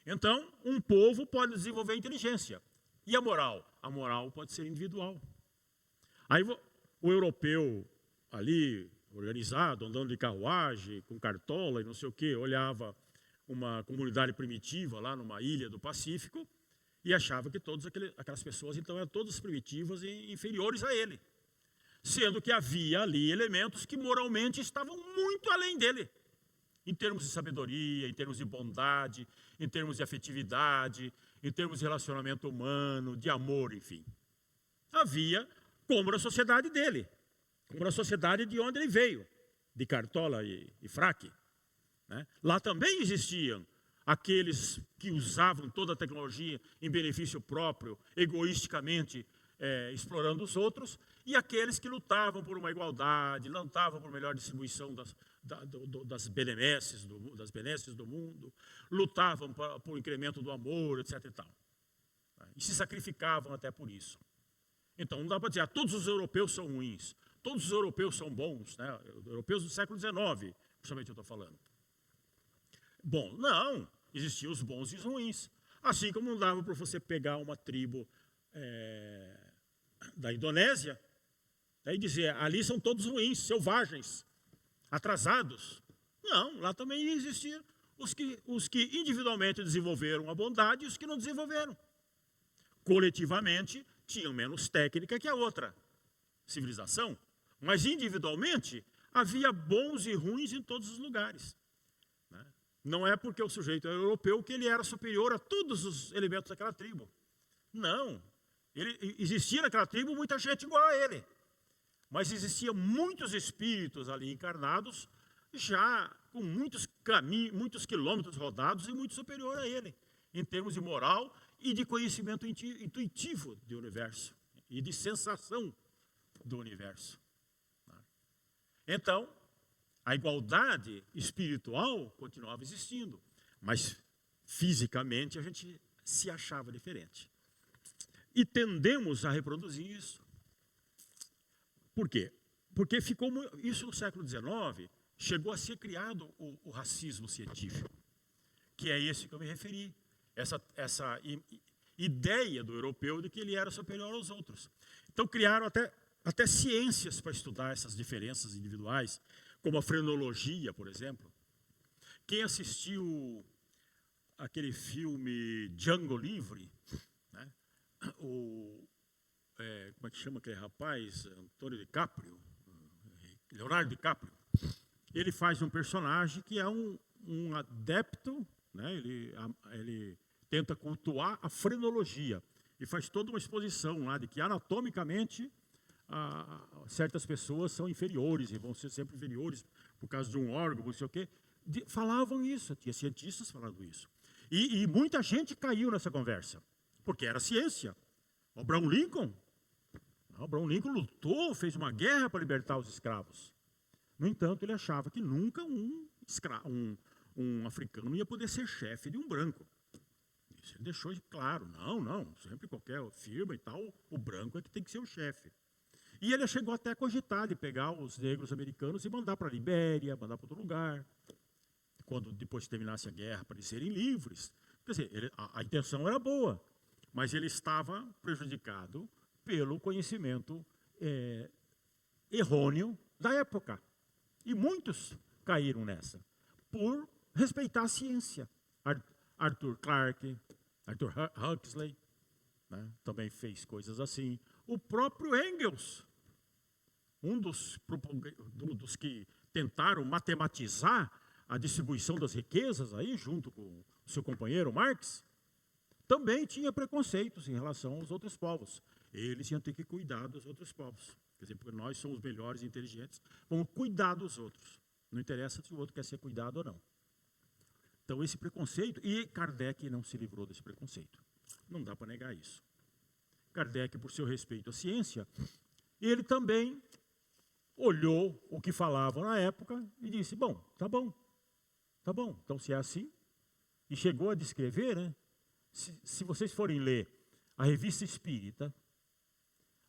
Então, um povo pode desenvolver a inteligência. E a moral? A moral pode ser individual. Aí o europeu ali, organizado, andando de carruagem, com cartola e não sei o quê, olhava uma comunidade primitiva lá numa ilha do Pacífico e achava que todas aquelas pessoas então eram todas primitivas e inferiores a ele. Sendo que havia ali elementos que moralmente estavam muito além dele. Em termos de sabedoria, em termos de bondade, em termos de afetividade, em termos de relacionamento humano, de amor, enfim. Havia como na sociedade dele, como na sociedade de onde ele veio, de cartola e fraque. Né? Lá também existiam aqueles que usavam toda a tecnologia em benefício próprio, egoisticamente explorando os outros, e aqueles que lutavam por uma igualdade, lutavam por melhor distribuição das benesses do mundo, lutavam por incremento do amor, etc. E tal. E se sacrificavam até por isso. Então não dá para dizer, todos os europeus são ruins, todos os europeus são bons, né? Europeus do século XIX, principalmente eu estou falando. Bom, não, existiam os bons e os ruins. Assim como não dava para você pegar uma tribo da Indonésia e dizer, ali são todos ruins, selvagens, atrasados. Não, lá também existiam Os que individualmente desenvolveram a bondade e os que não desenvolveram. Coletivamente, tinham menos técnica que a outra civilização, mas individualmente havia bons e ruins em todos os lugares. Não é porque o sujeito era europeu que ele era superior a todos os elementos daquela tribo. Não. Existia naquela tribo muita gente igual a ele. Mas existiam muitos espíritos ali encarnados, já com muitos quilômetros rodados e muito superior a ele, em termos de moral e de conhecimento intuitivo do universo e de sensação do universo. Então, a igualdade espiritual continuava existindo, mas fisicamente a gente se achava diferente. E tendemos a reproduzir isso. Por quê? Porque ficou isso no século XIX, chegou a ser criado o racismo científico, que é esse que eu me referi. Essa ideia do europeu de que ele era superior aos outros. Então criaram até ciências para estudar essas diferenças individuais, como a frenologia, por exemplo. Quem assistiu aquele filme Django Livre, né? Como é que chama aquele rapaz? Leonardo DiCaprio. Ele faz um personagem que é um adepto, né? Ele tenta cultuar a frenologia e faz toda uma exposição lá de que anatomicamente certas pessoas são inferiores e vão ser sempre inferiores por causa de um órgão, não sei o quê. Falavam isso, tinha cientistas falando isso. E muita gente caiu nessa conversa, porque era ciência. O Abraham Lincoln lutou, fez uma guerra para libertar os escravos. No entanto, ele achava que nunca um africano ia poder ser chefe de um branco. Isso ele deixou claro. Não, sempre qualquer firma e tal, o branco é que tem que ser o chefe. E ele chegou até a cogitar de pegar os negros americanos e mandar para a Libéria, mandar para outro lugar, quando depois terminasse a guerra, para eles serem livres. Quer dizer, a intenção era boa, mas ele estava prejudicado pelo conhecimento errôneo da época. E muitos caíram nessa, por respeitar a ciência. Arthur Clarke, Arthur Huxley, né, também fez coisas assim. O próprio Engels, um dos que tentaram matematizar a distribuição das riquezas, aí, junto com o seu companheiro Marx, também tinha preconceitos em relação aos outros povos. Eles iam ter que cuidar dos outros povos. Quer dizer, porque nós somos melhores e inteligentes, vamos cuidar dos outros. Não interessa se o outro quer ser cuidado ou não. Então, esse preconceito, e Kardec não se livrou desse preconceito. Não dá para negar isso. Kardec, por seu respeito à ciência, ele também olhou o que falavam na época e disse, tá bom, então se é assim, e chegou a descrever, né, se vocês forem ler a Revista Espírita,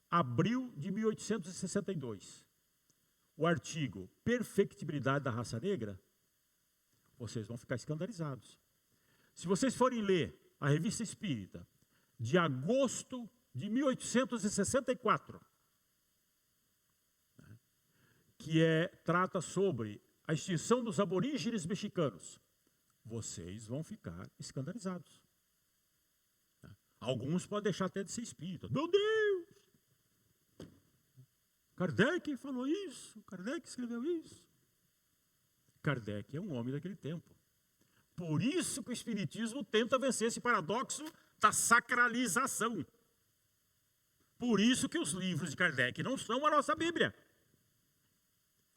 abril de 1862, o artigo Perfectibilidade da Raça Negra, vocês vão ficar escandalizados. Se vocês forem ler a Revista Espírita, de agosto de 1864, que trata sobre a extinção dos aborígenes mexicanos, vocês vão ficar escandalizados. Alguns podem deixar até de ser espírita. Meu Deus! Kardec falou isso, Kardec escreveu isso. Kardec é um homem daquele tempo. Por isso que o Espiritismo tenta vencer esse paradoxo da sacralização. Por isso que os livros de Kardec não são a nossa Bíblia.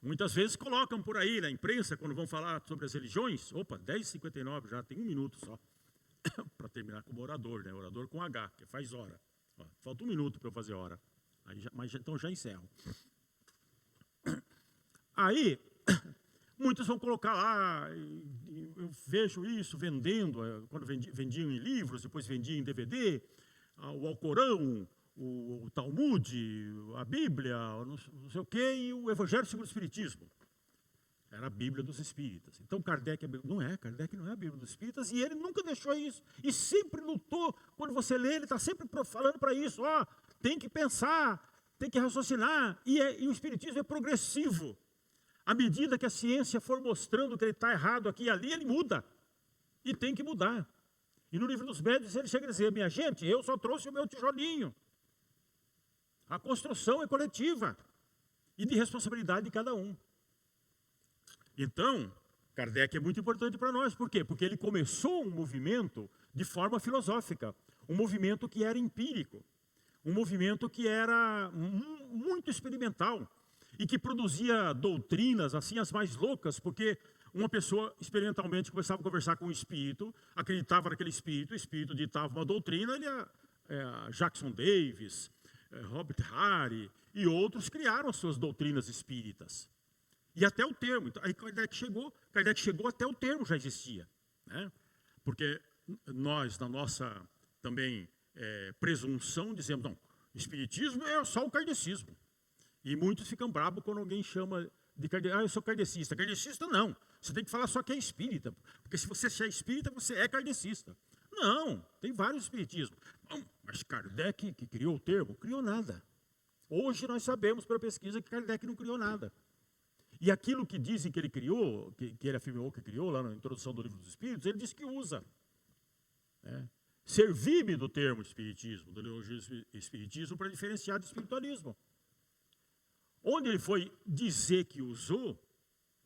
Muitas vezes colocam por aí na imprensa, quando vão falar sobre as religiões, 10h59 já, tem 1 minuto só, para terminar como orador, né? Orador com H, que faz hora. Falta 1 minuto para eu fazer hora. Então já encerro. Aí, muitos vão colocar lá, eu vejo isso vendendo, quando vendiam em livros, depois vendiam em DVD, o Alcorão, o Talmud, a Bíblia, não sei o quê, e o Evangelho segundo o Espiritismo. Era a Bíblia dos Espíritas. Então Kardec não é a Bíblia dos Espíritas, e ele nunca deixou isso. E sempre lutou. Quando você lê, ele está sempre falando para isso. Tem que pensar, tem que raciocinar. E o Espiritismo é progressivo. À medida que a ciência for mostrando que ele está errado aqui e ali, ele muda. E tem que mudar. E no Livro dos Médiuns ele chega a dizer, minha gente, eu só trouxe o meu tijolinho. A construção é coletiva e de responsabilidade de cada um. Então, Kardec é muito importante para nós. Por quê? Porque ele começou um movimento de forma filosófica, um movimento que era empírico, um movimento que era muito experimental e que produzia doutrinas assim as mais loucas, porque uma pessoa experimentalmente começava a conversar com o espírito, acreditava naquele espírito, o espírito ditava uma doutrina, Jackson Davis, Robert Harry e outros criaram as suas doutrinas espíritas. E até o termo, aí Kardec chegou até o termo já existia, né? Porque nós, na nossa também presunção, dizemos, não, espiritismo é só o kardecismo. E muitos ficam bravos quando alguém chama de kardecista, eu sou kardecista. Kardecista não, você tem que falar só que é espírita, porque se você é espírita, você é kardecista. Não, tem vários espiritismos. Mas Kardec, que criou o termo, criou nada. Hoje nós sabemos pela pesquisa que Kardec não criou nada. E aquilo que dizem que ele criou, que ele afirmou que criou lá na introdução do Livro dos Espíritos, ele diz que usa. Servi-me do termo espiritismo, do neologismo espiritismo, para diferenciar do espiritualismo. Onde ele foi dizer que usou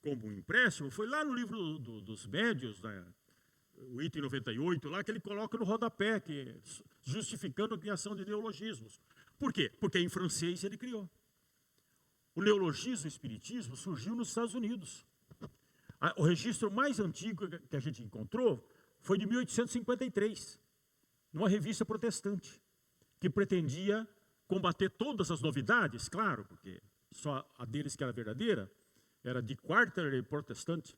como um empréstimo, foi lá no Livro dos Médiuns, né, o item 98, lá que ele coloca no rodapé, justificando a criação de neologismos. Por quê? Porque em francês ele criou. O neologismo espiritismo surgiu nos Estados Unidos. O registro mais antigo que a gente encontrou foi de 1853, numa revista protestante, que pretendia combater todas as novidades, claro, porque só a deles que era verdadeira, era de Quarter protestante.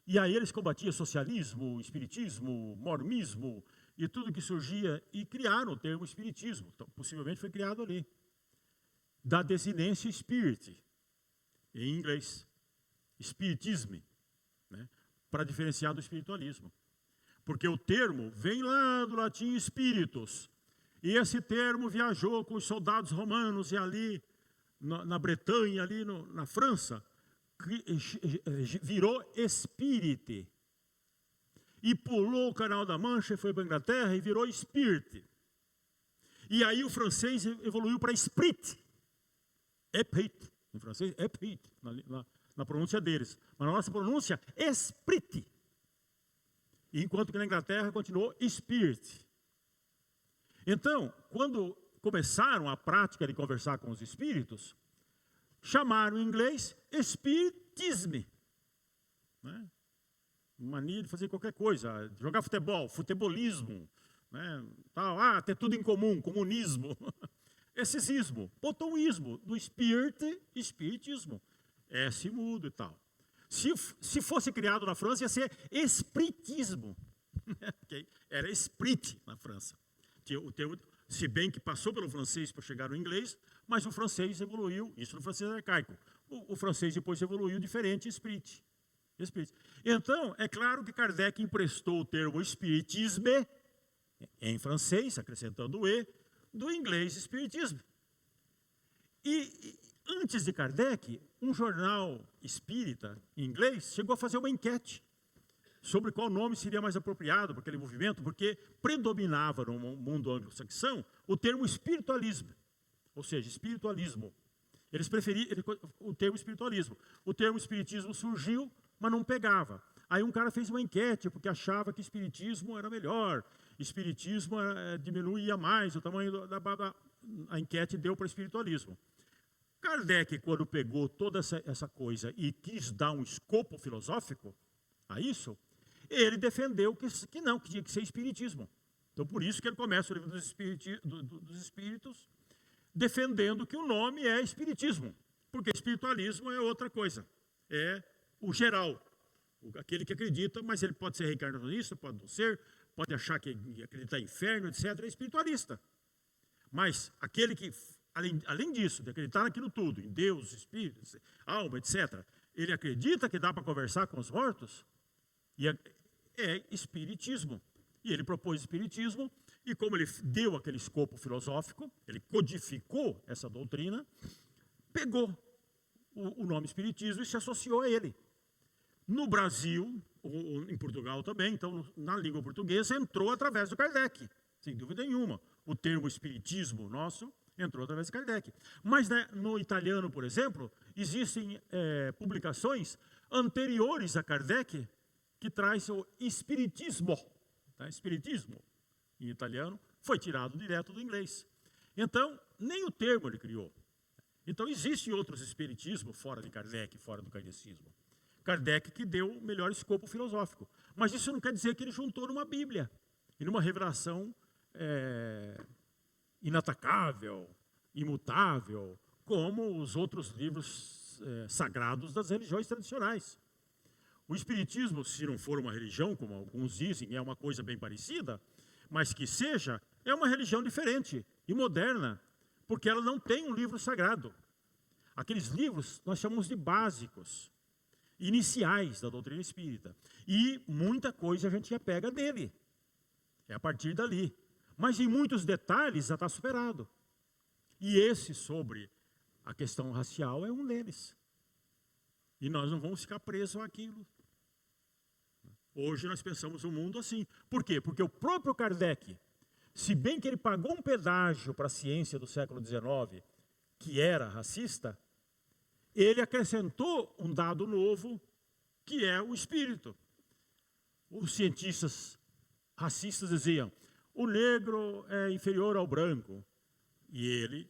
E aí eles combatiam socialismo, espiritismo, mormonismo e tudo que surgia, e criaram o termo espiritismo. Então, possivelmente foi criado ali. Da desinência spirit, em inglês, spiritism, né, para diferenciar do espiritualismo. Porque o termo vem lá do latim spiritus, e esse termo viajou com os soldados romanos e ali na Bretanha, ali na França, virou espírite. E pulou o Canal da Mancha e foi para a Inglaterra e virou spirit. E aí o francês evoluiu para esprit. Esprit, em francês, esprit, na pronúncia deles. Mas na nossa pronúncia, esprit. Enquanto que na Inglaterra continuou spirit. Então, quando começaram a prática de conversar com os espíritos, chamaram em inglês espiritismo. Né? Mania de fazer qualquer coisa, jogar futebol, futebolismo, né? Tal, ter tudo em comum, comunismo. Esses ismo, botou o ismo do espiritismo, S mudo e tal. Se fosse criado na França, ia ser espiritismo. Era esprit na França. O termo, se bem que passou pelo francês para chegar no inglês, mas o francês evoluiu, isso no francês arcaico. O francês depois evoluiu diferente, esprit. Então, é claro que Kardec emprestou o termo espiritisme, em francês, acrescentando o E, do inglês espiritismo. E antes de Kardec, um jornal espírita em inglês chegou a fazer uma enquete sobre qual nome seria mais apropriado para aquele movimento, porque predominava no mundo anglo-saxão o termo espiritualismo, ou seja, espiritualismo. Eles preferiam o termo espiritualismo. O termo espiritismo surgiu, mas não pegava. Aí um cara fez uma enquete, porque achava que espiritismo era melhor, espiritismo diminuía mais o tamanho a enquete deu para espiritualismo. Kardec, quando pegou toda essa coisa e quis dar um escopo filosófico a isso, ele defendeu que tinha que ser espiritismo. Então, por isso que ele começa o Livro dos Espíritos defendendo que o nome é espiritismo, porque espiritualismo é outra coisa, é o geral, aquele que acredita, mas ele pode ser reencarnacionista, pode não ser, pode achar que acreditar em inferno, etc., é espiritualista. Mas aquele que, além disso, de acreditar naquilo tudo, em Deus, espíritos, alma, etc., ele acredita que dá para conversar com os mortos, e é espiritismo. E ele propôs espiritismo, e como ele deu aquele escopo filosófico, ele codificou essa doutrina, pegou o nome espiritismo e se associou a ele. No Brasil, ou em Portugal também, então na língua portuguesa entrou através do Kardec, sem dúvida nenhuma. O termo espiritismo nosso entrou através de Kardec. Mas né, no italiano, por exemplo, existem publicações anteriores a Kardec que traz o espiritismo. Tá? Espiritismo, em italiano, foi tirado direto do inglês. Então, nem o termo ele criou. Então, existem outros espiritismos fora de Kardec, fora do kardecismo. Kardec que deu o melhor escopo filosófico. Mas isso não quer dizer que ele juntou numa Bíblia e numa revelação inatacável, imutável, como os outros livros sagrados das religiões tradicionais. O espiritismo, se não for uma religião, como alguns dizem, é uma coisa bem parecida, mas que seja, é uma religião diferente e moderna, porque ela não tem um livro sagrado. Aqueles livros nós chamamos de básicos, iniciais da doutrina espírita. E muita coisa a gente já pega dele. É a partir dali. Mas em muitos detalhes já está superado. E esse sobre a questão racial é um deles. E nós não vamos ficar presos àquilo. Hoje nós pensamos o mundo assim. Por quê? Porque o próprio Kardec, se bem que ele pagou um pedágio para a ciência do século XIX, que era racista, ele acrescentou um dado novo, que é o espírito. Os cientistas racistas diziam, o negro é inferior ao branco. E ele,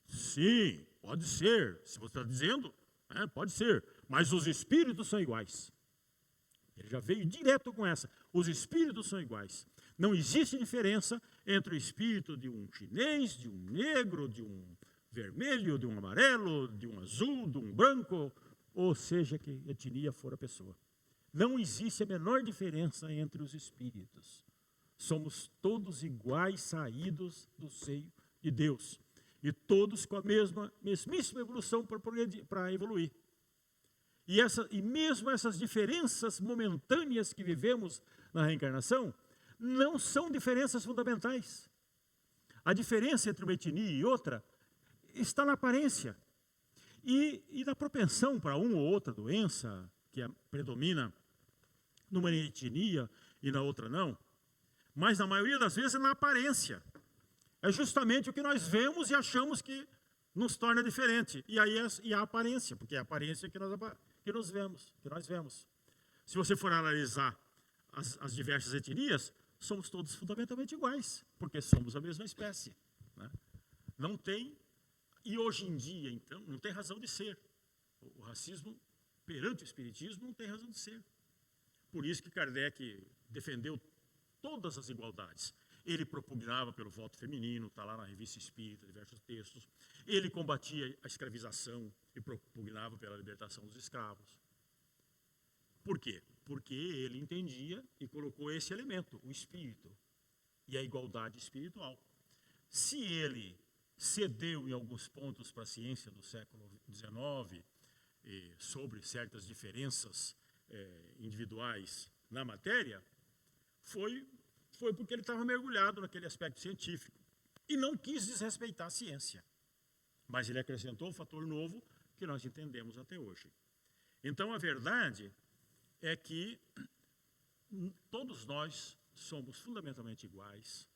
sim, pode ser, se você está dizendo, pode ser, mas os espíritos são iguais. Ele já veio direto com essa, os espíritos são iguais. Não existe diferença entre o espírito de um chinês, de um negro, de um vermelho, de um amarelo, de um azul, de um branco, ou seja, que etnia for a pessoa. Não existe a menor diferença entre os espíritos. Somos todos iguais, saídos do seio de Deus. E todos com a mesmíssima evolução para evoluir. E mesmo essas diferenças momentâneas que vivemos na reencarnação, não são diferenças fundamentais. A diferença entre uma etnia e outra está na aparência e na propensão para uma ou outra doença que predomina numa etnia e na outra não, mas na maioria das vezes é na aparência. É justamente o que nós vemos e achamos que nos torna diferente. E aí a aparência, porque é a aparência que nós vemos. Se você for analisar as diversas etnias, somos todos fundamentalmente iguais, porque somos a mesma espécie. Né? Não tem. E hoje em dia, então, não tem razão de ser. O racismo, perante o espiritismo, não tem razão de ser. Por isso que Kardec defendeu todas as igualdades. Ele propugnava pelo voto feminino, está lá na Revista Espírita, diversos textos. Ele combatia a escravização e propugnava pela libertação dos escravos. Por quê? Porque ele entendia e colocou esse elemento, o espírito, e a igualdade espiritual. Se ele cedeu em alguns pontos para a ciência do século XIX, sobre certas diferenças individuais na matéria, foi porque ele estava mergulhado naquele aspecto científico e não quis desrespeitar a ciência. Mas ele acrescentou um fator novo que nós entendemos até hoje. Então, a verdade é que todos nós somos fundamentalmente iguais,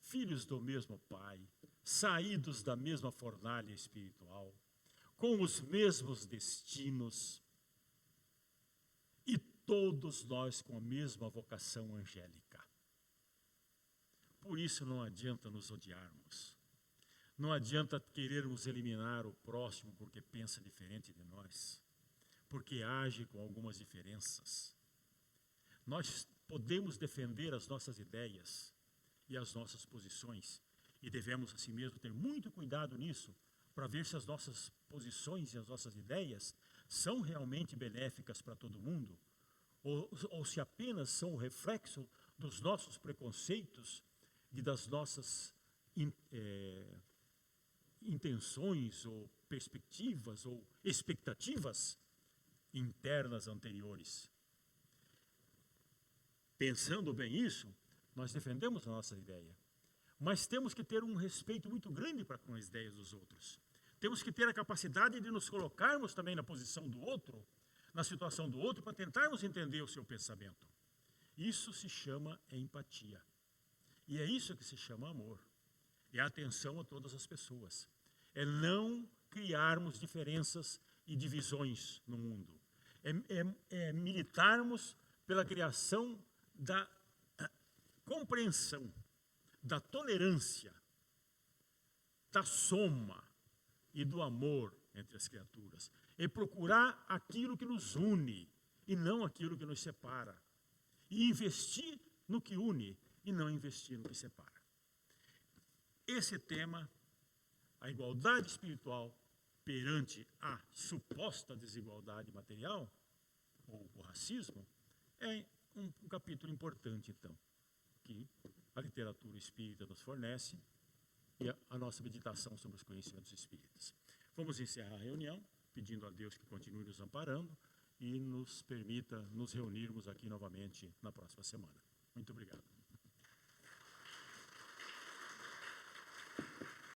filhos do mesmo Pai, saídos da mesma fornalha espiritual, com os mesmos destinos, e todos nós com a mesma vocação angélica. Por isso não adianta nos odiarmos, não adianta querermos eliminar o próximo porque pensa diferente de nós, porque age com algumas diferenças. Nós podemos defender as nossas ideias e as nossas posições, e devemos, assim mesmo, ter muito cuidado nisso, para ver se as nossas posições e as nossas ideias são realmente benéficas para todo mundo, ou se apenas são o reflexo dos nossos preconceitos e das nossas intenções, ou perspectivas, ou expectativas internas anteriores. Pensando bem isso, nós defendemos a nossa ideia. Mas temos que ter um respeito muito grande para com as ideias dos outros. Temos que ter a capacidade de nos colocarmos também na posição do outro, na situação do outro para tentarmos entender o seu pensamento. Isso se chama empatia. E é isso que se chama amor. É atenção a todas as pessoas. É não criarmos diferenças e divisões no mundo. É militarmos pela criação da compreensão, da tolerância, da soma e do amor entre as criaturas. É procurar aquilo que nos une e não aquilo que nos separa. E investir no que une e não investir no que separa. Esse tema, a igualdade espiritual perante a suposta desigualdade material, ou o racismo, é um capítulo importante, então, que a literatura espírita nos fornece e a nossa meditação sobre os conhecimentos espíritas. Vamos encerrar a reunião, pedindo a Deus que continue nos amparando e nos permita nos reunirmos aqui novamente na próxima semana. Muito obrigado.